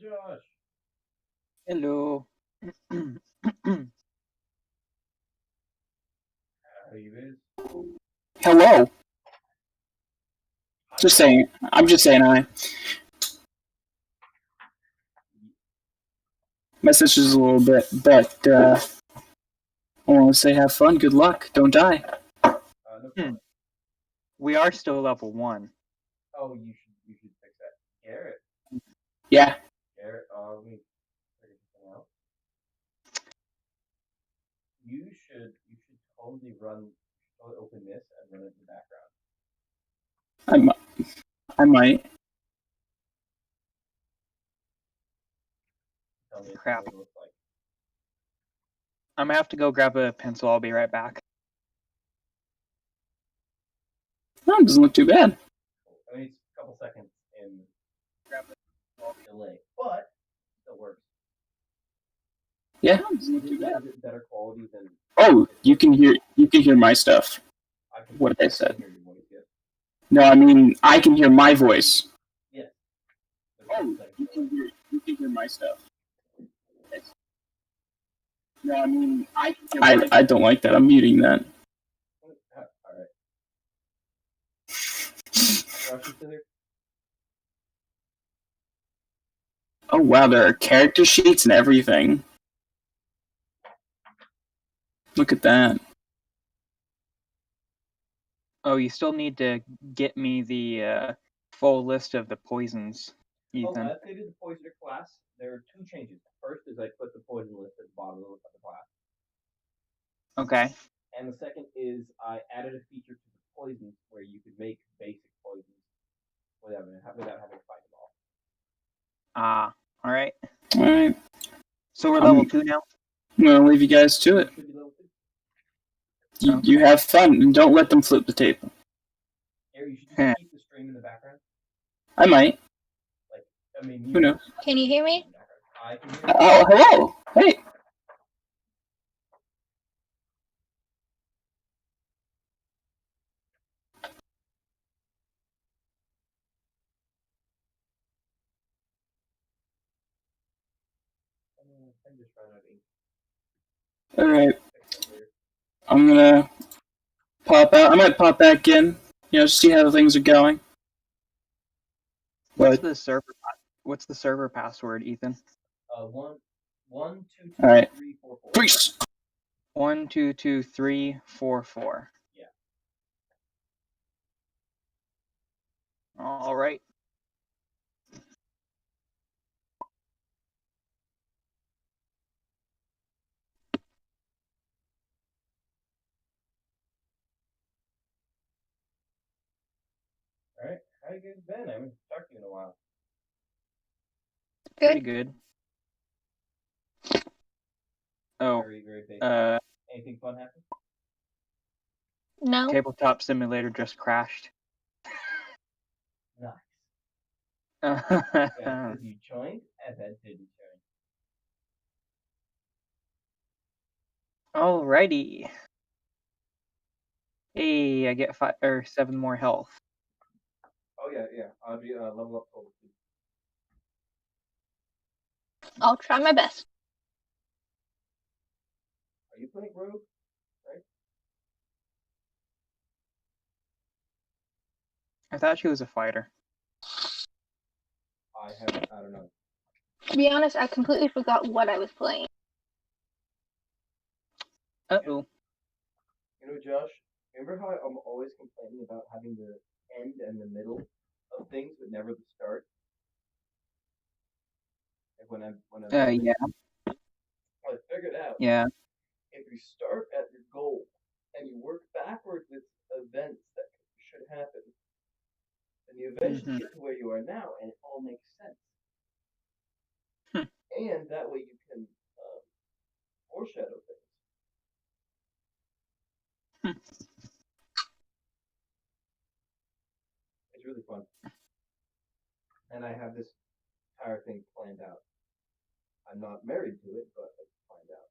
Josh. Hello. How you is? Hello. Hi, Just Josh. saying. I'm just saying hi. My sister's a little bit, but I want to say have fun, good luck, don't die. No Hmm. comment. We are still level 1. Oh, you should fix that. Garrett. Yeah. Garrett. Let me figure something out. You should totally totally open this and run it in the background. I might. Tell me Crap. what it looks like. I'm gonna have to go grab a pencil. I'll be right back. No, it doesn't look too bad. I mean, it's a couple seconds in delay, but still works. Yeah, it doesn't look too bad. Is it better quality than? Oh, you can hear my stuff. I can. What I I said. can hear your voice. Yes. No, I mean I can hear my voice. Yes. Oh, you can hear my stuff. No, I mean I don't like that. I'm muting that. All right. Josh, you still here? Oh wow, there are character sheets and everything. Look at that. Oh, you still need to get me the full list of the poisons, Ethan. I updated the poisoner class. There are two changes. First is I put the poison list at the bottom of the class. Okay. And the second is I added a feature to the poisons where you could make basic poisons without having to fight them all. All right. All right. So we're level 2 now? I'm going to leave you guys to it. Should be level 2. Okay. You have fun and don't let them flip the table. Here, you should just keep the stream in the background. I might. Who knows? Can you hear me? I can hear you. Oh, hello. Hey. I'm just trying to ink. All right. I'm gonna pop out. I might pop back in. See how things are going. What's But the server password, Ethan? 1 2 2 all right. 3 4 4. Peace. 1 2 2 3 4 4. Yeah. All right. All right. How you guys been? I haven't talked to you in a while. Pretty good. Oh. Very, very basic. Anything fun happened? No. Tabletop Simulator just crashed. Nice. Yeah, Because you joined and then didn't join. Alrighty. Hey, I get 7 more health. Oh yeah. I'll be level up level 2. I'll try my best. Are you playing Rogue? Right? I thought she was a fighter. I don't know. To be honest, I completely forgot what I was playing. Uh-oh. You know, Josh, remember how I'm always complaining about having the end and the middle of things, but never the start? Like when I'm Yeah. I figured out. Yeah. If you start at your goal and you work backward with events that should happen, then you eventually get to where you are now, and it all makes sense. And that way you can foreshadow things. It's really fun. And I have this entire thing planned out. I'm not married to it, but it's planned out.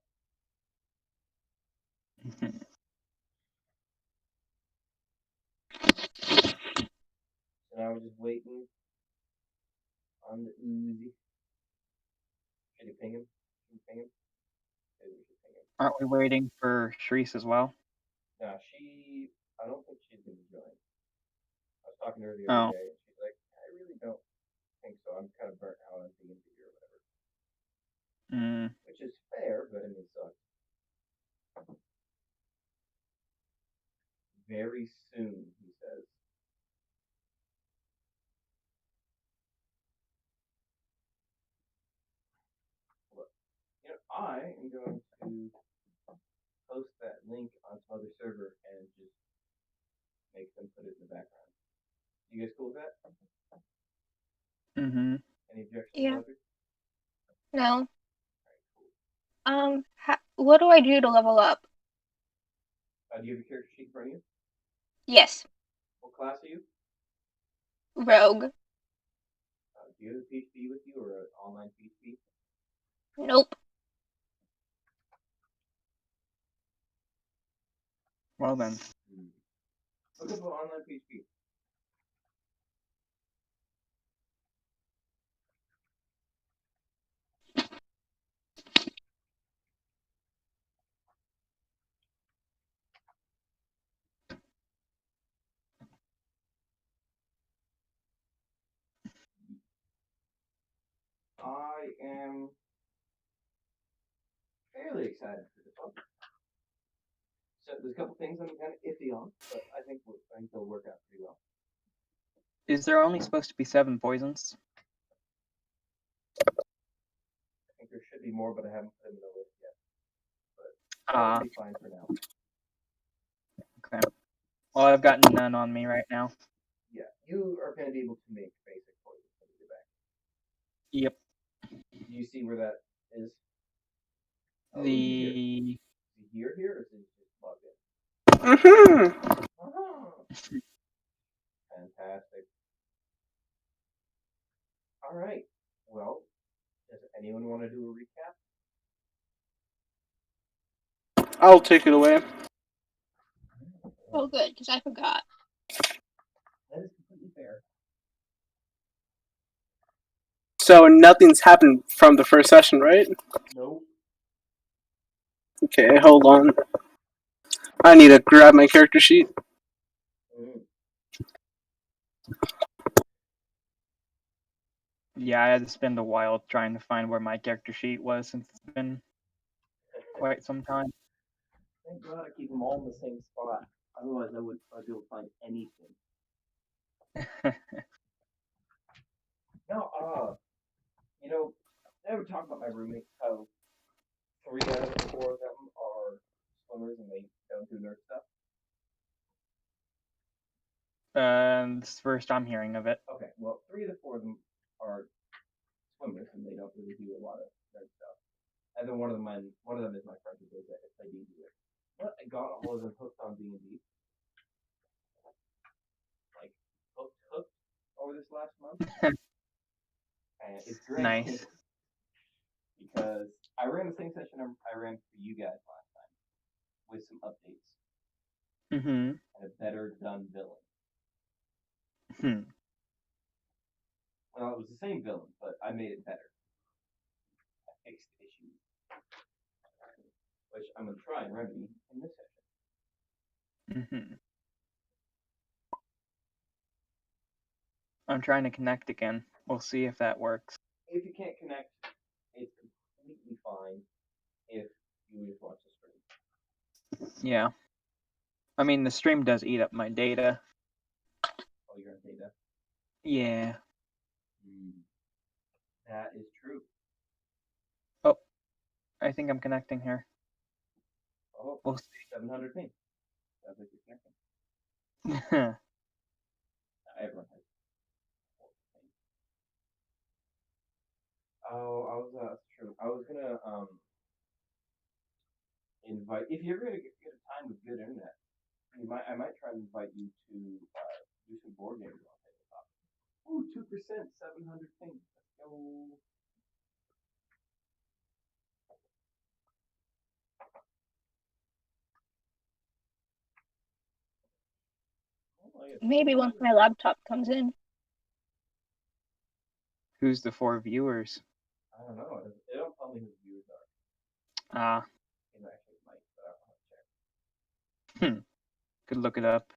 And I was just waiting on the Uzi. Should you ping him? Should you ping him? Maybe we should ping him. Aren't we waiting for Shreese as well? Nah, I don't think she's going to join. I was talking to her the other Oh. day, and she's like, I really don't think so. I'm kind of burnt out on D&D or whatever. Which is fair, but I mean, it sucks. Very soon, he says. Look, I am going to post that link on some other server and just make them put it in the background. You guys cool with that? Mm-hmm. Any objections, Yeah. Audrey? No. All right, cool. What do I do to level up? Do you have a character sheet in front of you? Yes. What class are you? Rogue. Do you have a PHP with you or an online PHP? Nope. Well then. Look up online PHP. I am fairly excited for this one. So there's a couple things I'm kind of iffy on, but I think they'll work out pretty well. Is there only supposed to be 7 poisons? I think there should be more, but I haven't put them in the list yet. But that'll be fine for now. Okay. Well, I've got none on me right now. Yeah, you are going to be able to make basic poisons when you get back. Yep. Do you see where that is? Oh, The... Is he here, or is he just logged in? Fantastic. All right. Well, does anyone want to do a recap? I'll take it away. Oh, good, because I forgot. That is completely fair. So nothing's happened from the first session, right? Nope. Okay, hold on. I need to grab my character sheet. Yeah, I had to spend a while trying to find where my character sheet was since it's been quite some time. Thank God I keep them all in the same spot. Otherwise, I wouldn't be able to find anything. No, I ever talk about my roommates, how 3 out of the 4 of them are swimmers and they don't do nerd stuff? This is the first I'm hearing of it. Okay, well, 3 of the 4 of them are swimmers and they don't really do a lot of nerd stuff. And then one of them is my friend who does it if they do it. But I got all of them hooked on D&D. Like, hooked over this last month. And it's great. Nice. Because I ran the same session I ran for you guys last time with some updates. Mm-hmm. And a better done villain. Well, it was the same villain, but I made it better. I fixed issues. Which I'm going to try and remedy in this session. I'm trying to connect again. We'll see if that works. If you can't connect, it's completely fine if you just watch the stream. Yeah. I mean, the stream does eat up my data. Oh, you're on data? Yeah. That is true. Oh, I think I'm connecting here. Oh, we'll see. 700 ping. Sounds like you're connecting. Everyone has. Oh, that's true. I was gonna invite, if you're gonna get a time with good internet, I might try to invite you to do some board games on tabletop. Ooh, 2%, 700 ping. Let's go. Maybe once my laptop comes in. Who's the 4 viewers? I don't know. It don't Actually, it might, but I'll have to check. Could look it up.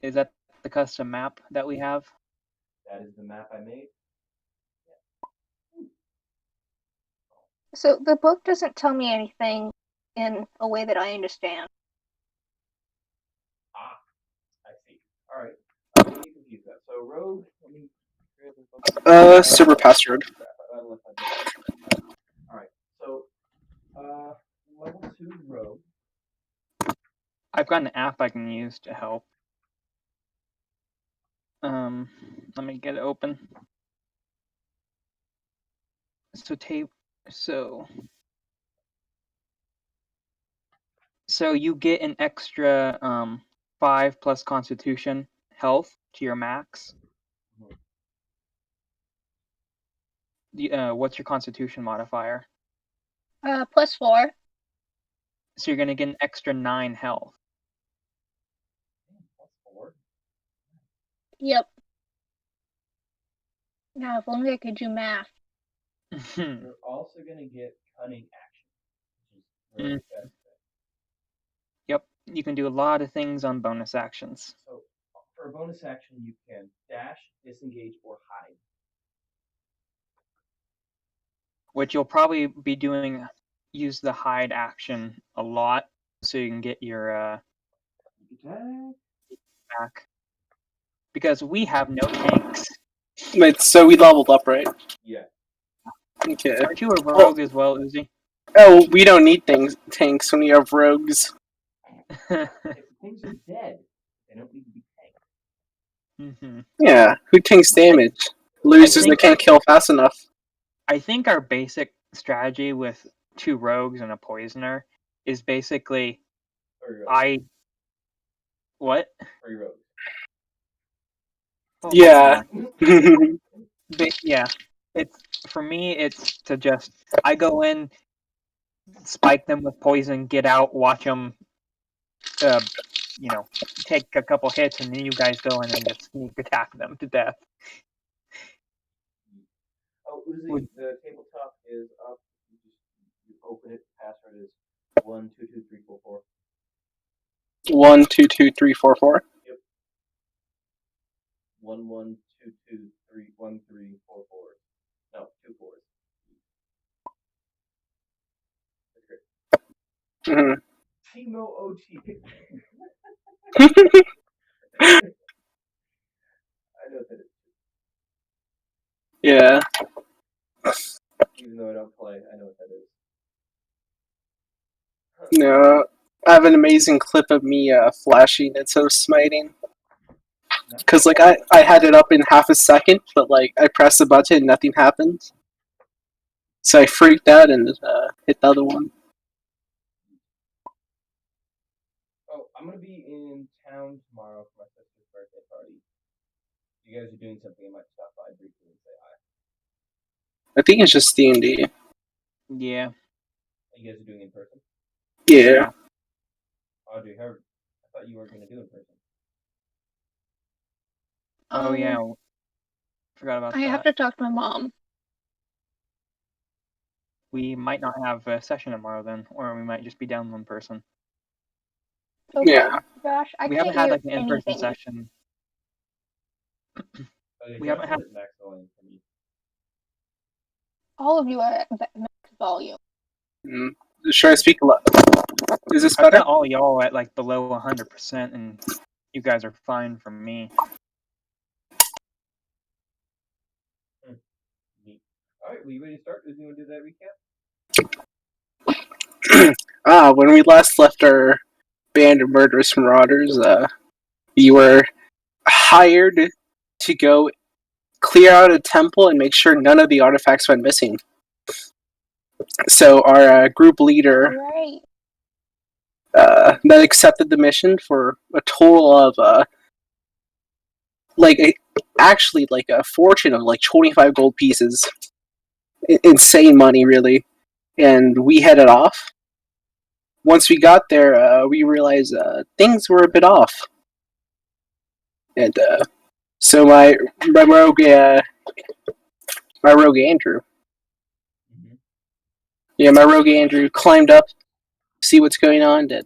Is that the custom map that we have? That is the map I made. So the book doesn't tell me anything in a way that I understand. Ah, I see. All right. What do you confuse that? So rogue. Let me. Server password. All right. So level 2 rogue. I've got an app I can use to help. Let me get it open. So you get an extra 5 plus Constitution health to your max. What's your Constitution modifier? +4. So you're gonna get an extra 9 health. +4. Yep. Now, if only I could do math. You're also gonna get cunning action, which is really best thing. Yep, you can do a lot of things on bonus actions. So for a bonus action, you can dash, disengage, or hide. Which you'll probably be doing. Use the hide action a lot, so you can get your Attack. back. Because we have no tanks. Wait, so we leveled up, right? Yeah. Okay. Aren't you a rogue as well, Uzi? Oh, we don't need tanks when we have rogues. If things are dead, they don't need to be tanked. Yeah, who tanks damage? Losers that can't kill fast enough. I think our basic strategy with 2 rogues and a poisoner is basically 3 rogues. What? 3 rogues. Well, Yeah. Yeah. It's for me. It's to just I go in, spike them with poison, get out, watch them. Take a couple hits, and then you guys go in and just sneak attack them to death. Oh, Uzi, the tabletop is up. You open it. Password is 122344. 122344. Yep. 1122231344. No, 2 4s. That's great. Mm-hmm. Timo OT. I know what that is. Yeah. Even though I don't play, I know what that is. No, I have an amazing clip of me flashing and so smiting. Because, like, I had it up in half a second, but, like, I pressed the button and nothing happened. So I freaked out and hit the other one. Oh, I'm going to be in town tomorrow for my sister's birthday party. If you guys are doing something, I might stop by briefly and say hi. I think it's just D&D. Yeah. You guys are doing in person? Yeah. Audrey, I thought you were going to do in person. Oh yeah. Forgot about that. I have to talk to my mom. We might not have a session tomorrow then, or we might just be down one person. Okay. Yeah. Gosh, I We can't haven't had hear like an in-person anything. session. Okay, We haven't had. max volume for me. All of you are at max volume. Should I speak a lot? Is this I've better? got all y'all at like below 100%, and you guys are fine for me. Neat. All right, well, you ready to start? Do you want to do that recap? When we last left our band of murderous marauders, you were hired to go clear out a temple and make sure none of the artifacts went missing. So our group leader then accepted the mission for a total of actually a fortune of like 25 gold pieces. Insane money, really. And we headed off. Once we got there, we realized things were a bit off. And so my rogue Andrew, Yeah, my rogue Andrew climbed up, see what's going on, and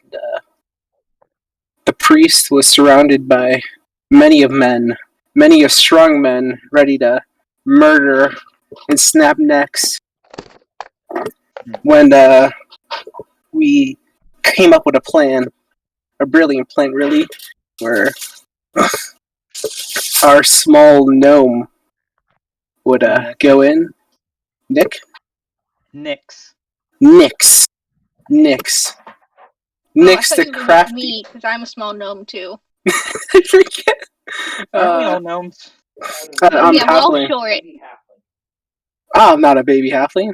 the priest was surrounded by many of men, many of strong men, ready to murder and snap necks. When we came up with a plan, a brilliant plan, really, where our small gnome would go in. Nick? Nix. Nix. Nix. Oh, I Nix thought the you were gonna crafty. me because I'm a small gnome too. I forget. Aren't we all gnomes? I'm Yeah, we're all halfling. short. Baby halfling. Oh, I'm not a baby halfling.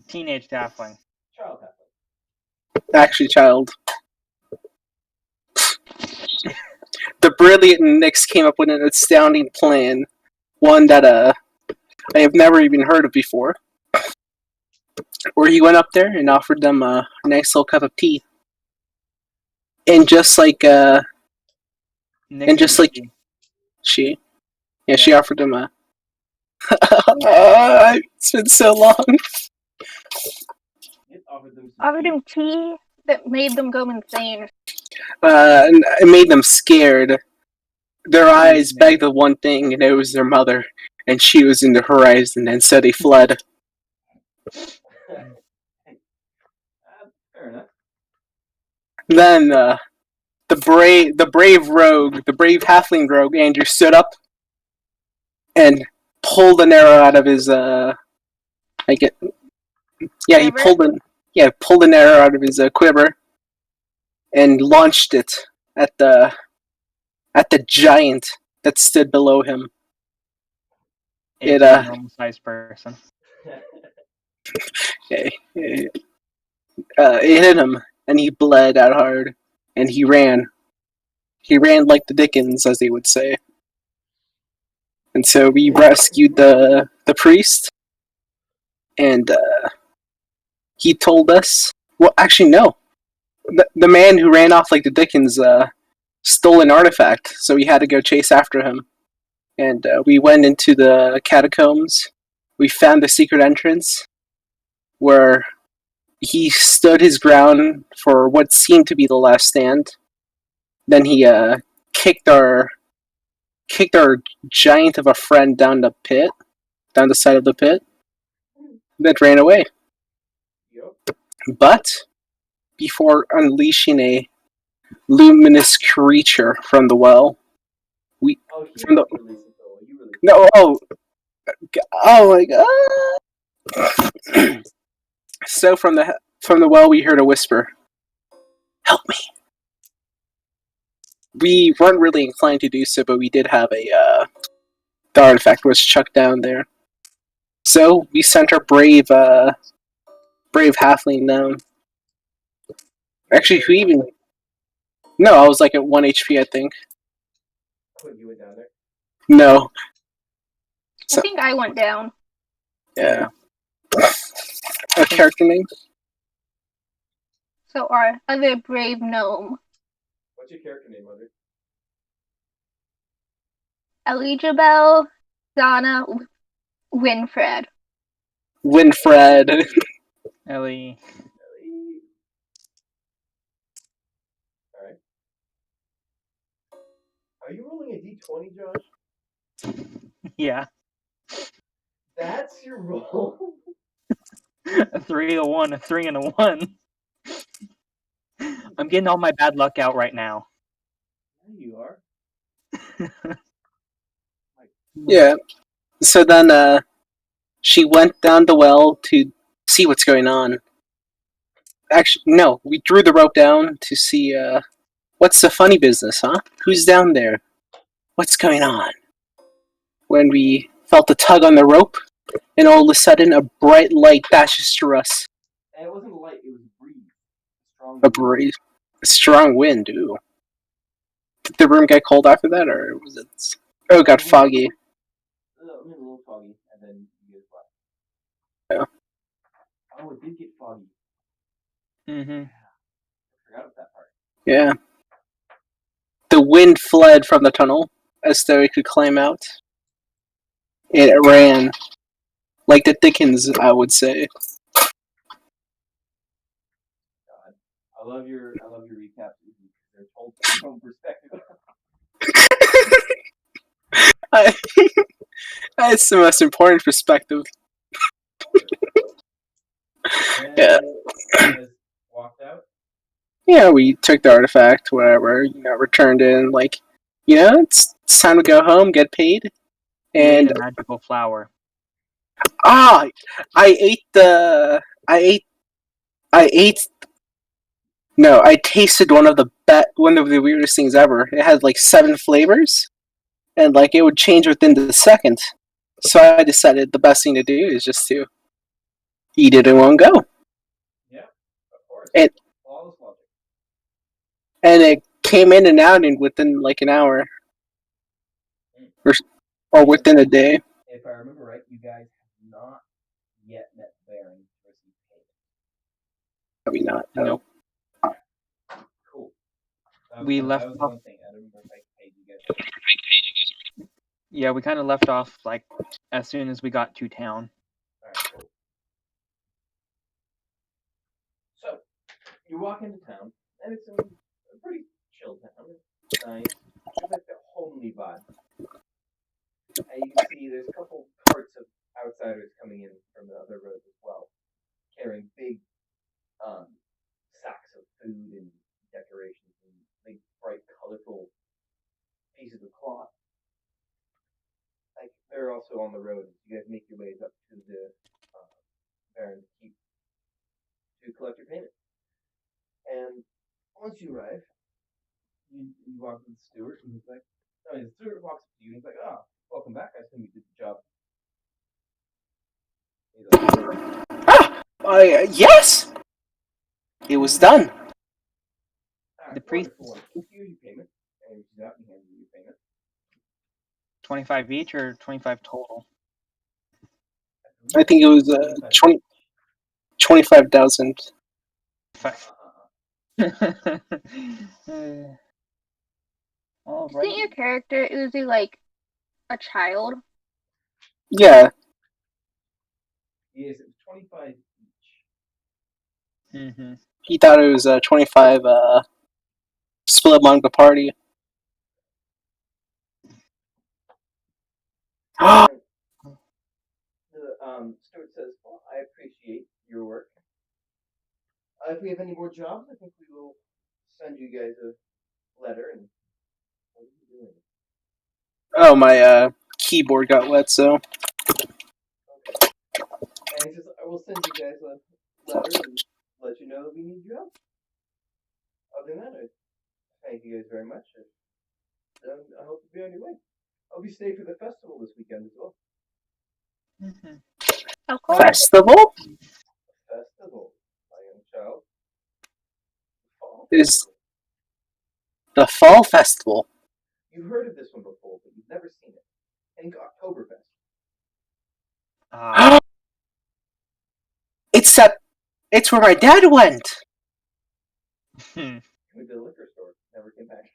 Teenage halfling. Child halfling. Actually, child. The brilliant Nix came up with an astounding plan. One that I have never even heard of before. Where he went up there and offered them a nice little cup of tea. And just like Nix and just like tea. she Yeah. she offered him a it's been so long. It offered them some Offered tea. him tea that made them go insane. And it made them scared. Their eyes begged the one thing, and it was their mother, and she was in the horizon, and so they fled. Fair enough. Then the brave rogue, the brave halfling rogue, Andrew stood up and pulled an arrow out of his he Quiver? pulled an arrow out of his quiver and launched it at the giant that stood below him. It's a normal-sized person. It hit him, and he bled out hard, and he ran. He ran like the Dickens, as they would say. And so we rescued the priest, and he told us. Well, actually, no. The man who ran off like the Dickens stole an artifact, so we had to go chase after him. And we went into the catacombs. We found the secret entrance, where he stood his ground for what seemed to be the last stand. Then he kicked our giant of a friend down the side of the pit, then ran away. Yep. But before unleashing a luminous creature from the well, we Oh, he from the released it though. You released it. no oh my god. So from the well we heard a whisper. Help me. We weren't really inclined to do so, but we did have the artifact was chucked down there. So we sent our brave halfling down. Actually, who even? No, I was like at 1 HP, I think. When you went down there. No. I think I went down. Yeah. A character name? So our other brave gnome, What's your character name, Mother? Elijabel Donna Winfred. Winfred. Ellie. Alright. Are you rolling a d20, Josh? Yeah. That's your roll? A 3, a 1, a 3, and a 1. I'm getting all my bad luck out right now. Yeah, you are. Yeah. So then she went down the well to see what's going on. Actually, no, we drew the rope down to see what's the funny business, huh? Who's down there? What's going on? When we felt a tug on the rope, and all of a sudden a bright light dashes through us. And it wasn't a light, it was a breeze. Strong A breeze. breeze. A strong wind, ooh. Did the room get cold after that, or was it... Oh, it got foggy. A little foggy, and then you get black. Yeah. Oh, it did get foggy. Mm-hmm. I forgot about that part. Yeah. The wind fled from the tunnel, as though it could climb out. And it ran. Like the Dickens, I would say. love your recaps because they're told from your own perspective. I, that's the most important perspective. Yeah. And you guys walked out. Yeah, we took the artifact, whatever, returned in, it's time to go home, get paid. You ate And, a magical flower. I ate the, I ate, no, I tasted one of the weirdest things ever. It had, 7 flavors, and, it would change within the second. So I decided the best thing to do is just to eat it in one go. Yeah, of course. It, Flawless logic. and it came in and out within, an hour. Or And within a day. if I remember right, you guys have not yet met Baron to receive payment. Probably not. No. Nope. Cool. We left That was off. one thing. I don't remember if I paid you guys. Yeah, we kind of left off as soon as we got to town. Alright, cool. So, you walk into town, and it's a pretty chill town. It's nice. It's like the homely vibe. And you can see there's a couple carts of outsiders coming in from the other roads as well, carrying big sacks of food and decorations and big, bright, colorful pieces of cloth. They're also on the road. You guys make your ways up to the Baron's Keep to collect your payment. And once you arrive, you walk to the steward, and he's like, no, the steward walks up to you, and he's like, oh, welcome back. I assume you did the job. He's like, Yes! It was done. The priest- Here's your payment. And he reaches out and hands you your payment. 25 each or 25 total? I think it was 25,000. All Isn't your character Uzi a child? Yeah. Yes, it was 25 each. Mm-hmm. He thought it was 25 split among the party. And the steward says, well, I appreciate your work. If we have any more jobs, I think we will send you guys a letter. And what are you doing? Oh, my keyboard got wet, so. Okay. And he says, I will send you guys a letter and let you know that we need your help. Other than that, I thank you guys very much. And I hope to be on your way. I'll be staying for the festival this weekend as well. Mm-hmm. Of course. Festival? Festival, my young child. Fall Is festival. the Fall Festival. You've heard of this one before, but you've never seen it. Think Oktoberfest. It's where my dad went. Went to the liquor store. Never came back.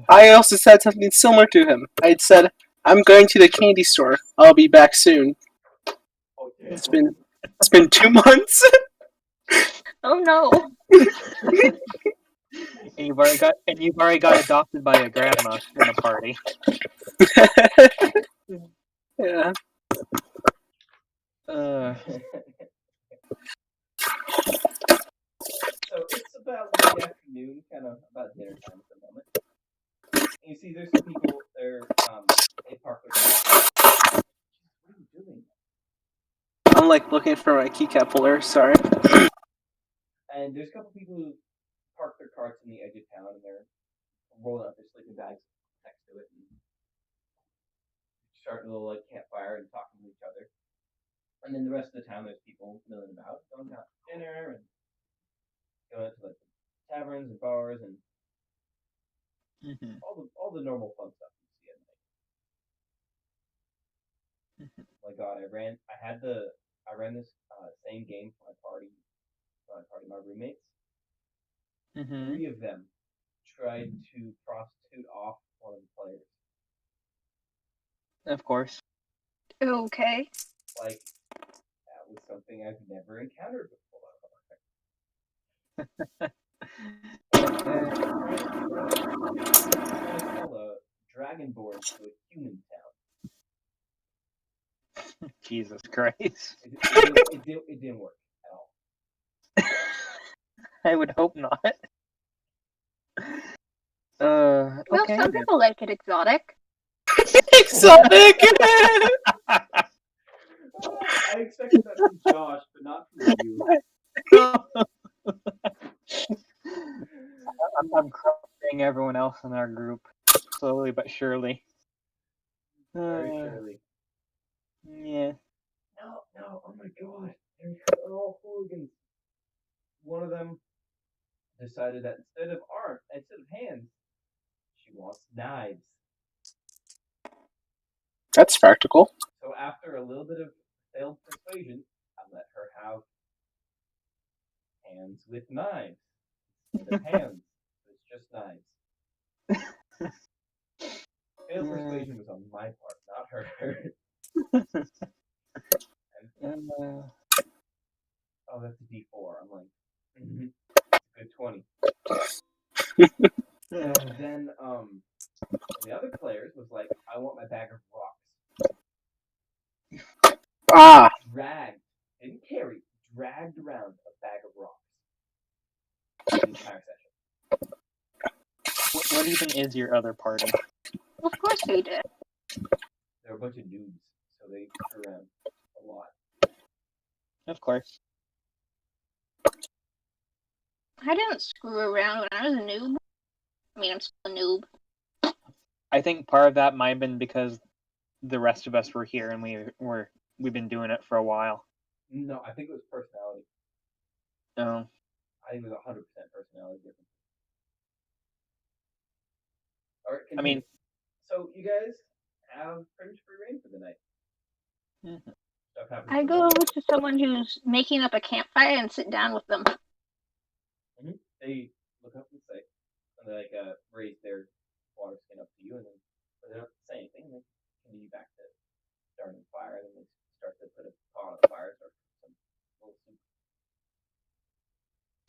I also said something similar to him. I'd said, I'm going to the candy store. I'll be back soon. Oh, damn. It's been 2 months. Oh no. And you've already got adopted by a grandma in the party. Yeah. So it's about late afternoon, kind of about dinner time at the moment. And you see, there's some people there. They park their cars. What are you doing? I'm looking for my keycap puller. Sorry. And there's a couple people who park their carts in the edge of town, and they're rolling up their sleeping bags next to it and starting a little campfire and talking to each other. And then the rest of the town, there's people milling about, going out to dinner and going out to taverns and bars and all the normal fun stuff you see at night. My God, I ran this same game for my party, my roommates. 3 of them tried to prostitute off one of the players. Of course. Okay. with something I've never encountered before. Trying to sell a dragonborn to a human town. Jesus Christ. It didn't work at all. I would hope not. Well, Okay. some people like it exotic. Exotic. I expected that from Josh, but not from you. I'm crushing everyone else in our group, slowly but surely. Very surely. Yeah. No, oh my god. They're all hooligans. One of them decided that instead of hands, she wants knives. That's practical. So after a little bit of failed persuasion, I let her have hands with knives instead of hands. It's just knives. Failed persuasion was on my part, not her. Oh, that's a D4. I'm like, it's a good 20. And then the other players was like, I want my bag of rocks. Ah, Didn't carry, dragged around a bag of rocks the entire session. What even is your other party? Of course they did. They're a bunch of noobs, so they screw around a lot. Of course. I didn't screw around when I was a noob. I mean, I'm still a noob. I think part of that might have been because the rest of us were here and we've been doing it for a while. No, I think it was personality. Oh. I think it was 100% personality difference. All right, I mean, so you guys have pretty much free reign for the night. Mhm. Stuff happens I for go over to someone who's making up a campfire and sit down with them. They look up and say, and they raise their water skin up to you, and then they don't say anything. And they continue back to starting the fire, and then they start to put a pot on the fire, start some little soup.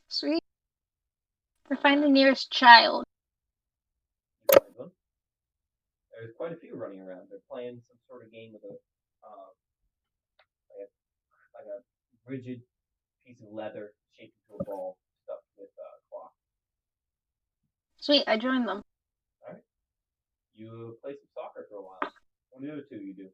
Sweet. Or find the nearest child. You find one. There's quite a few running around. They're playing some sort of game with like a rigid piece of leather shaped into a ball stuffed with cloth. Sweet, I joined them. All right. You play some soccer for a while. What do the other two you do?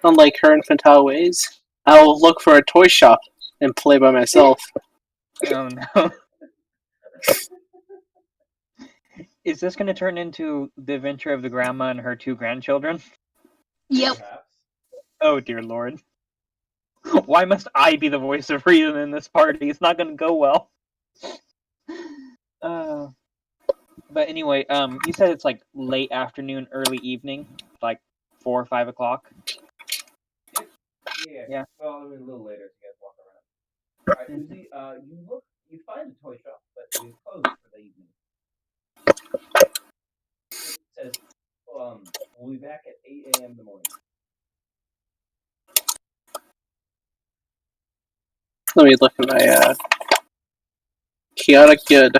unlike her infantile ways, I'll look for a toy shop and play by myself. Oh no. Is this going to turn into the adventure of the grandma and her two grandchildren? Yep. Perhaps. Oh dear lord. Why must I be the voice of reason in this party? It's not going to go well. But anyway, you said it's like late afternoon, early evening, like 4 or 5 o'clock. Yeah. Well, I mean, a little later if you guys walk around. All right, Uzi, you find a toy shop, but it is closed for the evening. It says, we'll be back at 8 a.m. in the morning. Let me look at my chaotic good.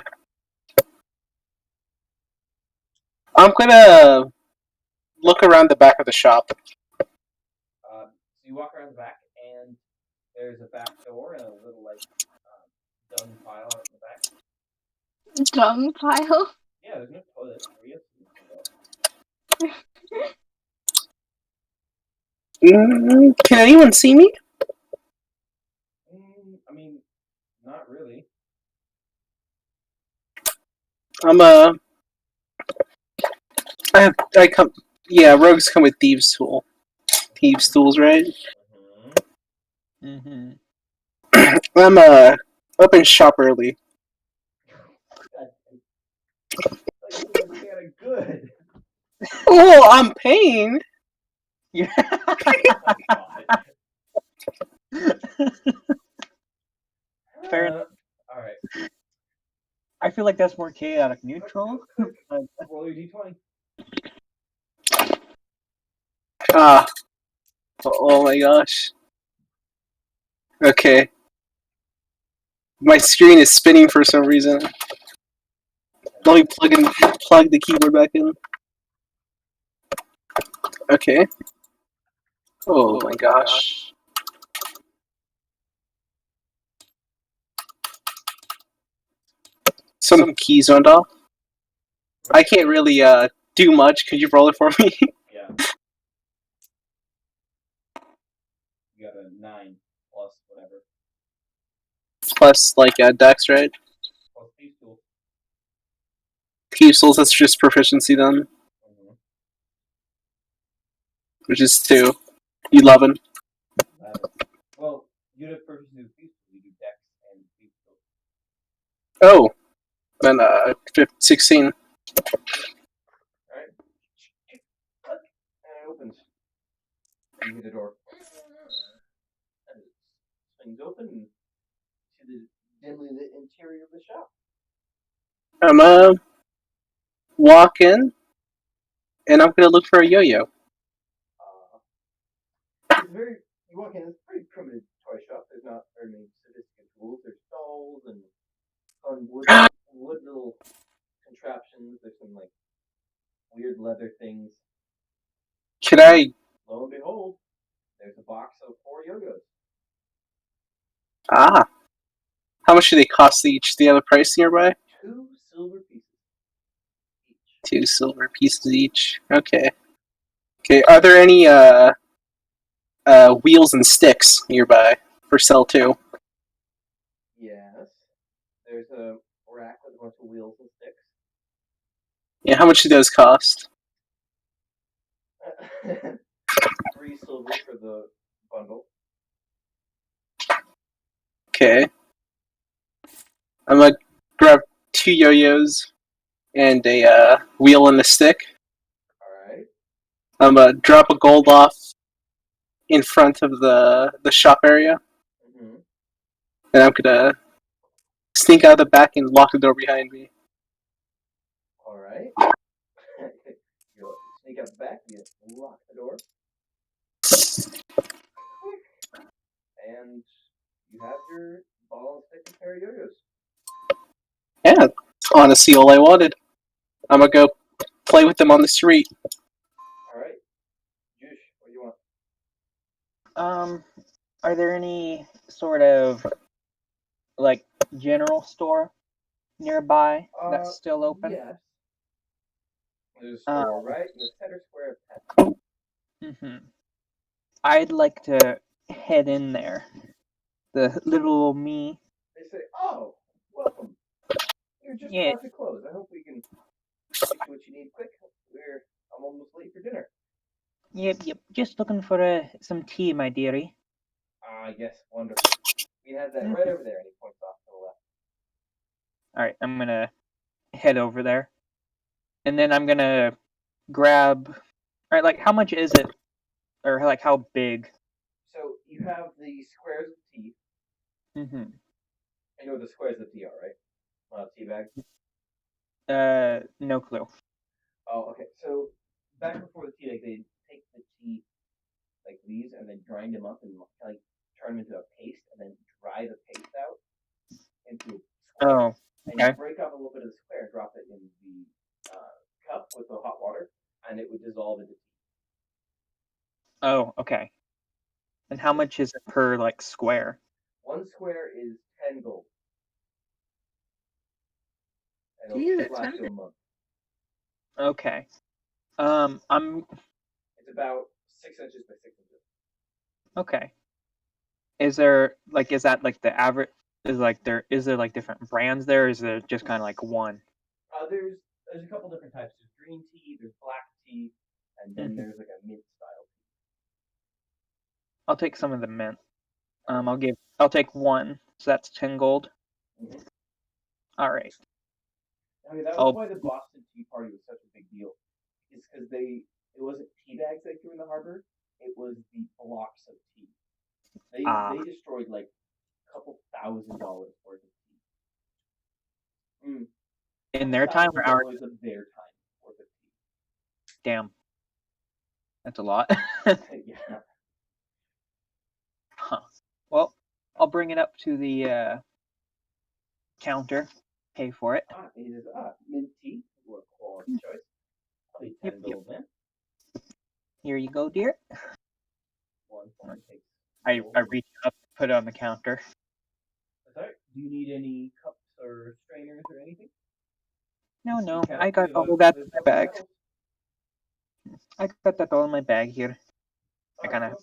I'm gonna look around the back of the shop. So you walk around the back, and there's a back door and a little dung pile out in the back. Dung pile? Yeah, there's no toilet for you. Can anyone see me? I mean, not really. I come. Yeah, rogues come with thieves' tools, right? Mm-hmm. I'm open shop early. Like, good. Oh, I'm paying. Yeah. Fair enough. All right. I feel like that's more chaotic neutral. Roll your d20. Oh my gosh. Okay. My screen is spinning for some reason. Let me plug the keyboard back in. Okay. Oh my gosh. Some keys went off. I can't really do much. Could you roll it for me? Yeah. You got a 9 plus whatever. Plus like dex, right? Plus these tools. Peaceful, that's just proficiency then, Mm-hmm. which is 2. 11. 11. Well, you have proficiency with these tools. You do dex and these tools. Oh, then 16. Alright. And it opens. You hit the door. And it swings open and see the dimly lit interior of the shop. I'm walk in, and I'm gonna look for a yo-yo. It's very. You walk in. It's a pretty primitive toy shop. There's not very many sophisticated tools. There's dolls and fun wood little contraptions. There's some like weird leather things. Can I? Lo and behold, there's a box of 4 yo-yos. Ah, how much do they cost each? Do you have a price nearby? 2 silver pieces each. 2 silver pieces each. Okay. Okay. Are there any wheels and sticks nearby for sale too? Yes. There's a rack with a bunch of wheels and sticks. Yeah. How much do those cost? 3 silver for the bundle. Okay. I'm gonna grab 2 yo-yos and a wheel and a stick. Alright. I'm gonna drop a gold off in front of the shop area, Mm-hmm. and I'm gonna sneak out the back and lock the door behind me. Alright. You sneak out the back, you lock the door. And you have your ball and stick and pair of yo-yos. Yeah, honestly, all I wanted. I'm gonna go play with them on the street. Alright. Juice, what do you want? Are there any sort of like general store nearby that's still open? Yes. There's a store right in the center square of town. I'd like to head in there. The little me. They say, "Oh, welcome. You're just Yeah. about to close. I hope we can get you what you need quick. I'm almost late for dinner." Yep. Just looking for some tea, my dearie. Ah, yes, wonderful. We have that right over there. And he points off to the left. All right, I'm gonna head over there, and then I'm gonna grab. All right, like how much is it, or like how big? So you have the squares of tea. Mm-hmm. You know what the squares of tea are, right? Tea bag. No clue. Oh, okay. So back before the tea bag, they take the tea like leaves and then grind them up and like turn them into a paste and then dry the paste out into a square. Oh, And you okay. break off a little bit of the square, drop it in the cup with the hot water, and it would dissolve into tea. Oh, okay. And how much is it per like square? 1 square is 10 gold. And it'll Jesus, last you a month. Okay. I'm It's about 6 inches by 6 inches. okay. Is there like is that like the average? Is there like different brands there? Or is there just kind of like one? There's a couple different types. There's green tea, there's black tea, and then Mhm. there's like a mint style tea. I'll take some of the mint. I'll take 1. So that's 10 gold. Mm-hmm. All right. I mean, that was I'll why the Boston Tea Party was such a big deal. It's because it wasn't tea bags they threw in the harbor; it was the blocks of tea. They destroyed like a couple $1,000s worth of tea. in their time or our $1,000 of their time worth of tea. damn. That's a lot. Yeah. I'll bring it up to the counter, pay for it. It is mint tea, or quality choice. I'll be 10 Yep. gold, man. Here you go, dear. One takes I gold. reach up, put it on the counter. That's all right. Do you need any cups or strainers or anything? No, Count I got to, all that in lift my up the bag. metals. I got that all in my bag here. I All right, kind of well,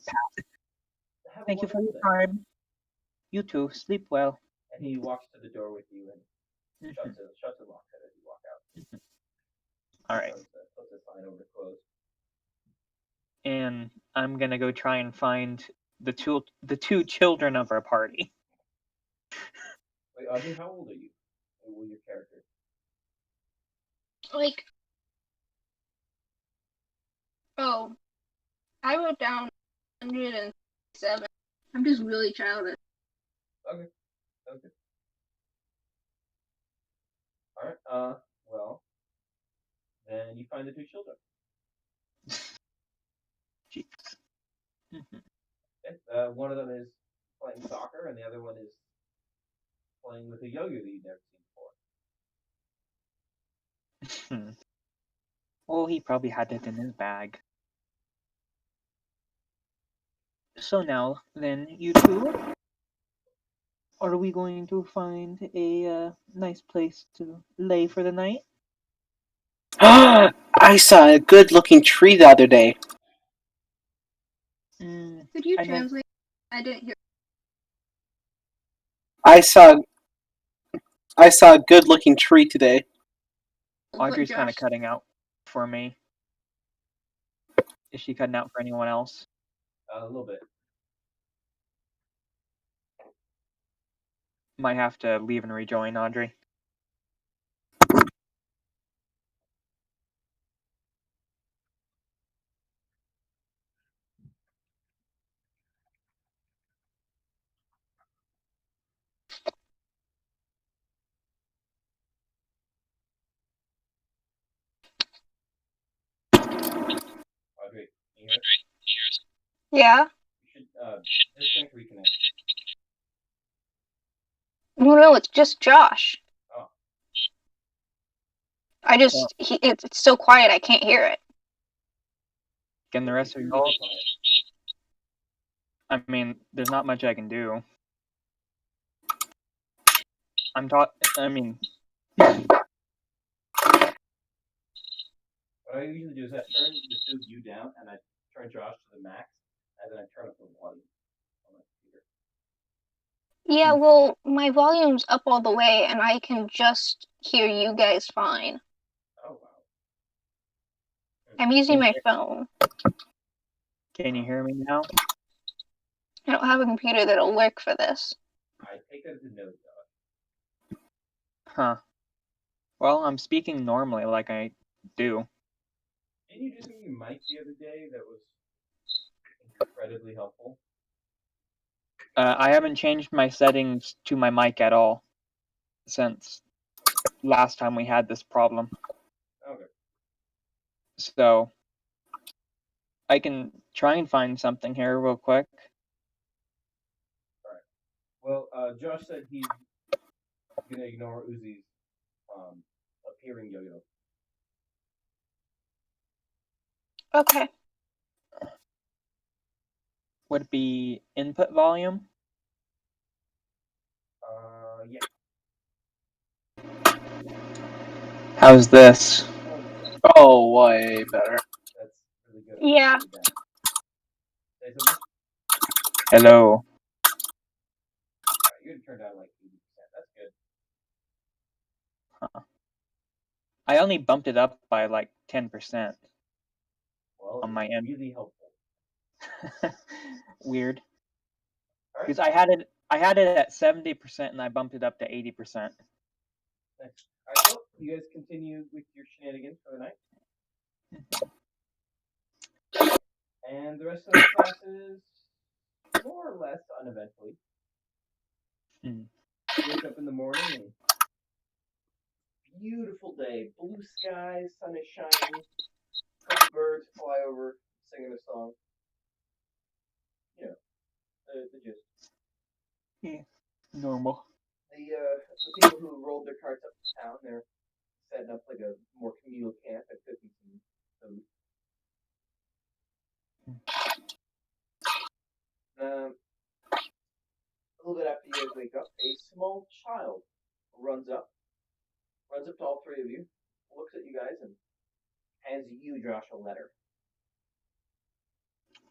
have a thank you for your wonderful day. time. You too. Sleep well. And he walks to the door with you and Mhm. shuts and locks it as you walk out. All right, Puts a sign over closed. and I'm gonna go try and find the two children of our party. Wait, Audrey, how old are you? What will your character? Like, oh, I wrote down 107. I'm just really childish. Okay. Okay. All right. Well, then you find the two children. Jeez. Mhm. Okay. One of them is playing soccer, and the other one is playing with a yo-yo that you've never seen before. Well, he probably had it in his bag. So now, then, you two, are we going to find a nice place to lay for the night? I saw a good-looking tree the other day. Could you I meant translate? I didn't hear. I saw a good-looking tree today. What Audrey's kind of Josh? cutting out for me. Is she cutting out for anyone else? A little bit. Might have to leave and rejoin, Audrey. Audrey, can you hear us? Yeah. You should disconnect, reconnect. No, it's just Josh. Oh. It's so quiet I can't hear it. Can the rest of you all? I mean, there's not much I can do. I mean, What I usually do is I turn the two of you down, and I turn Josh to the max, and then I turn up the volume on my computer. Yeah, well, my volume's up all the way and I can just hear you guys fine. Oh wow. I'm using my phone. can you hear me now? I don't have a computer that'll work for this. I take that as a no, Josh. Huh. Well, I'm speaking normally like I do. Didn't you just give me your mic the other day that was incredibly helpful? I haven't changed my settings to my mic at all since last time we had this problem. Okay. So I can try and find something here real quick. All right. Well, Josh said he's gonna ignore Uzi's appearing yo-yo. Okay. Would it be input volume? Yeah. How's this? Oh, way better. That's really good. Yeah. Say something. Hello. All right, you can turn down like 80%. That's good. Huh. I only bumped it up by like 10% Well, on my it's end. really helpful. Weird. All right. Because I had it at 70% and I bumped it up to 80%. Thanks. All right. Well, you guys continue with your shenanigans for the night, and the rest of the classes more or less uneventfully. Hmm. Wake up in the morning and beautiful day, blue skies, sun is shining, a couple birds fly over, singing a song. You know, the gist. Yeah, normal. The people who rolled their carts up to town, they're setting up like a more communal camp and cooking some food. Um, a little bit after you guys wake up, a small child runs up, runs up to all three of you, looks at you guys, and hands you, Josh, a letter.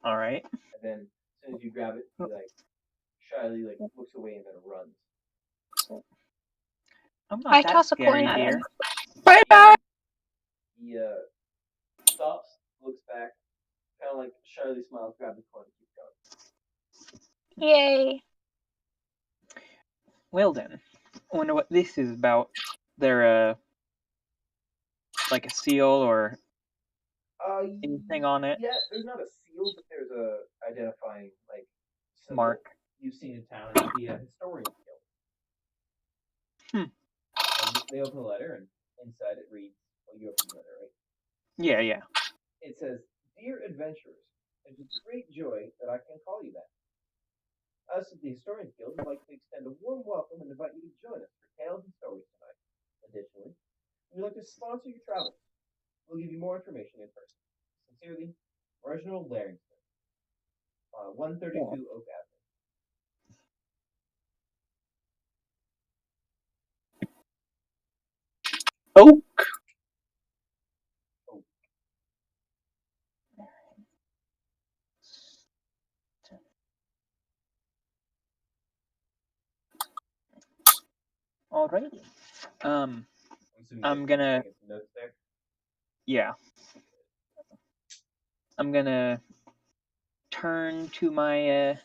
All right. And then as soon as you grab it, he like shyly like looks away and then runs. I'm not I that toss a scary, coin at dear. him. Bye bye. He stops, looks back, kind of like shyly smiles, grabs the coin, and keeps going. Yay. Well then, I wonder what this is about. There, like a seal or anything on it? Yeah, there's not a seal, but there's a identifying like symbol Mark. you've seen in town. It's the historian guild. Hmm. And they open the letter, and inside it reads, "Well, you open the letter, right?" Yeah, yeah. It says, "Dear adventurers, it is with great joy that I can call you that. Us at the Historians Guild would like to extend a warm welcome and invite you to join us for tales and stories tonight. Additionally, we'd like to sponsor your travels. We'll give you more information in person. Sincerely, Reginald Larrington, 132 Oak Avenue." Oh, Alrighty. I'm assuming I'm you guys gonna. taking some notes there. Yeah. I'm gonna turn to my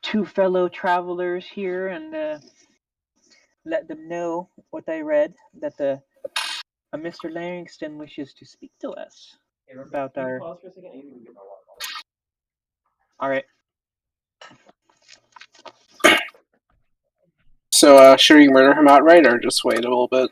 two fellow travelers here and let them know what I read. That a Mr. Langston wishes to speak to us Hey, real quick, about can you our. pause for a second? I need to go get my water bottle. All right. so sure you murder him outright, or just wait a little bit?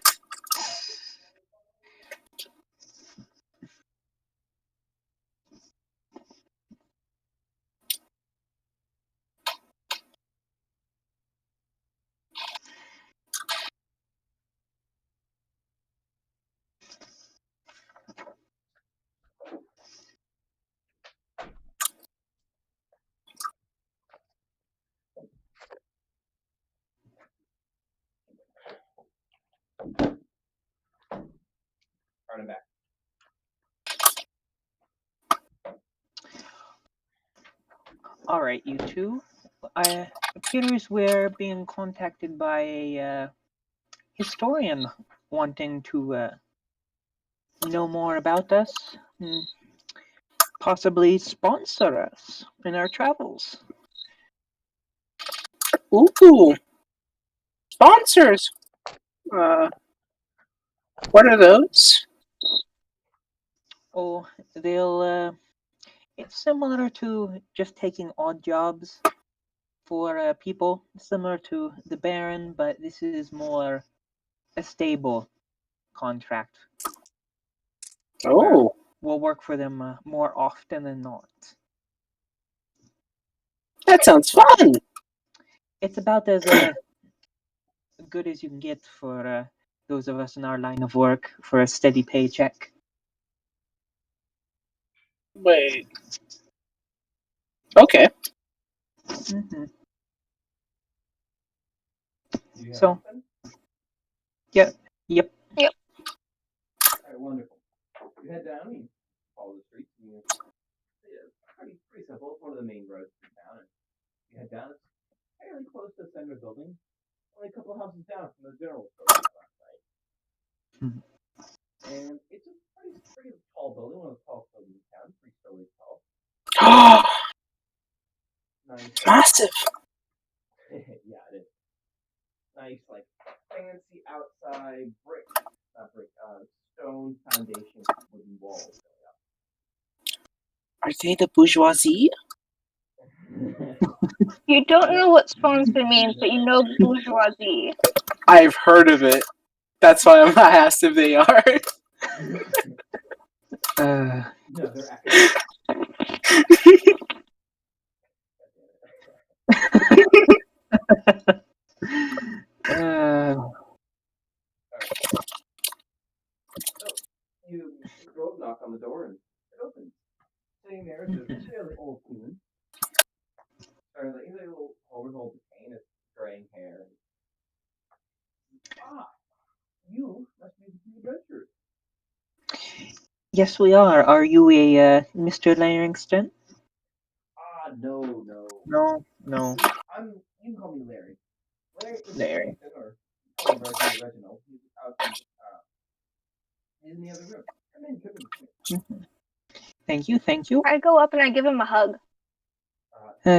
Alright, I'm back. All right, you two. I appears we're being contacted by a historian wanting to know more about us and possibly sponsor us in our travels. Ooh, sponsors. What are those? Oh, they'll. It's similar to just taking odd jobs for people, similar to the Baron, but this is more a stable contract. Oh, We'll work for them more often than not. that sounds fun. It's about as good as you can get for those of us in our line of work for a steady paycheck. Wait. Okay. Mm-hmm. Do you have So, something? yep. Alright, wonderful. You head down, you follow the streets, and it's pretty simple. It's one of the main roads through town. And you head down, it's fairly close to the center of the building, only a couple of houses down from the general store last night. Mhm. And it's a pretty tall building, one of the tallest buildings in town, 3 stories tall. Nice. Massive. Yeah, it is. Nice, like fancy outside brick, not brick, stone foundation, wooden walls Are they the bourgeoisie? going up. You don't know what sponsor means, but you know bourgeoisie. I've heard of it. That's why I asked if they are. No, they're academic. So you go knock on the door and it opens. Sitting there is a fairly old human. Or he's a little overhauled pain, it's graying hair. Ah, you must be the adventurers. Yes, we are. Are you a Mr. Langston? Ah, no. No. You can call me Larry. Mr. Larry. Langston, or call him Reggie or Reginald. He's out he's in the other room. Come in. Mhm. Thank you. I go up and I give him a hug. You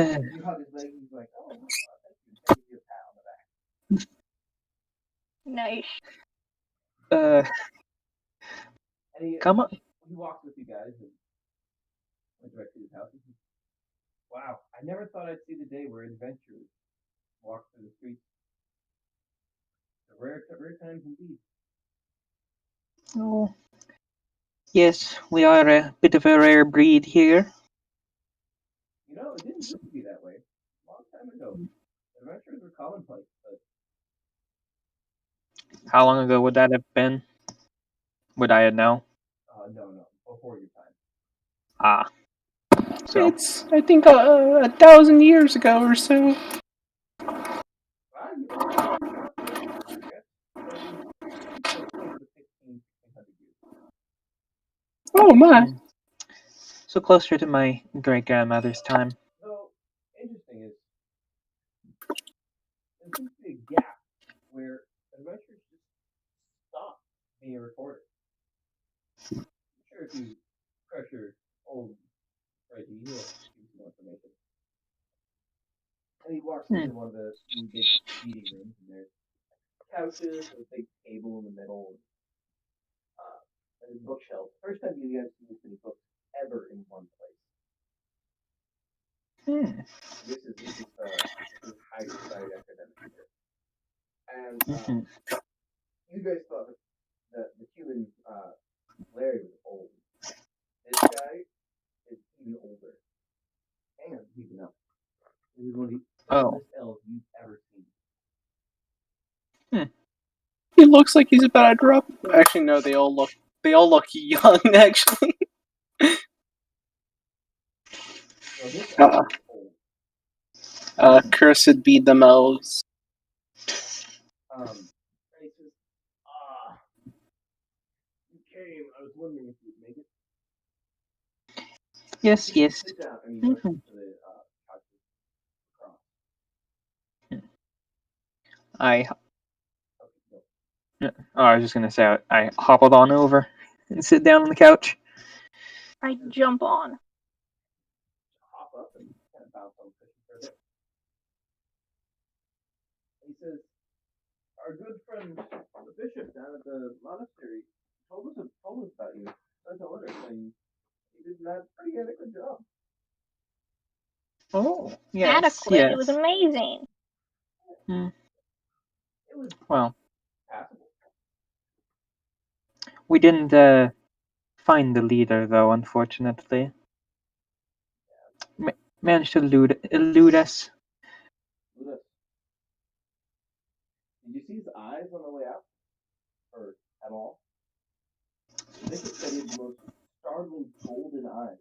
hug his leg, he's like, oh, thank you. Thank you for your pat on the back. Nice. And Come on. he walks with you guys and went directly to his house. Wow, I never thought I'd see the day where adventurers walk through the streets. A rare times indeed. Oh, yes, we are a bit of a rare breed here. You know, it didn't used to be that way. A long time ago, adventurers were commonplace, but How long ago would that have been? Would I know? no, before your time. Ah. So, It's, I think, 1,000 years ago or so. You were not there, I guess. But it was close to 1600 years. Oh my. so closer to my great grandmother's time. So, interesting is, there seems to be a gap where adventures just stop being recorded. I'm sure if you pressure old Reggie, he'll give you some more information. And he walks into one of the big meeting rooms, and there's couches with a big table in the middle, and a bookshelf. First time you guys see this many books ever in one place. This is high society academic here. And you guys thought that the human Larry was old. This guy is even older. And he's an elf. This is one of the oldest elves you've ever seen. He looks like he's about to drop. Actually, no. They all look young. Actually. So this elf is old. Cursed be the elves. And he says, you came. I was wondering if you'd make it. Yes. Sit down. And he motions to the couches across. I was just gonna say I hobbled on over and sit down on the couch. I jump on. Hop up and kind of bounce on the cushion for a bit. He says, our good friend, the bishop down at the monastery, told us about you. Sent a letter saying you did a pretty adequate job. Oh, yes. Adequate. It was amazing. It was passable. We didn't find the leader, though, unfortunately. Managed to elude us. Did you see his eyes on the way out? Or at all? The bishop said he had the most startling golden eyes.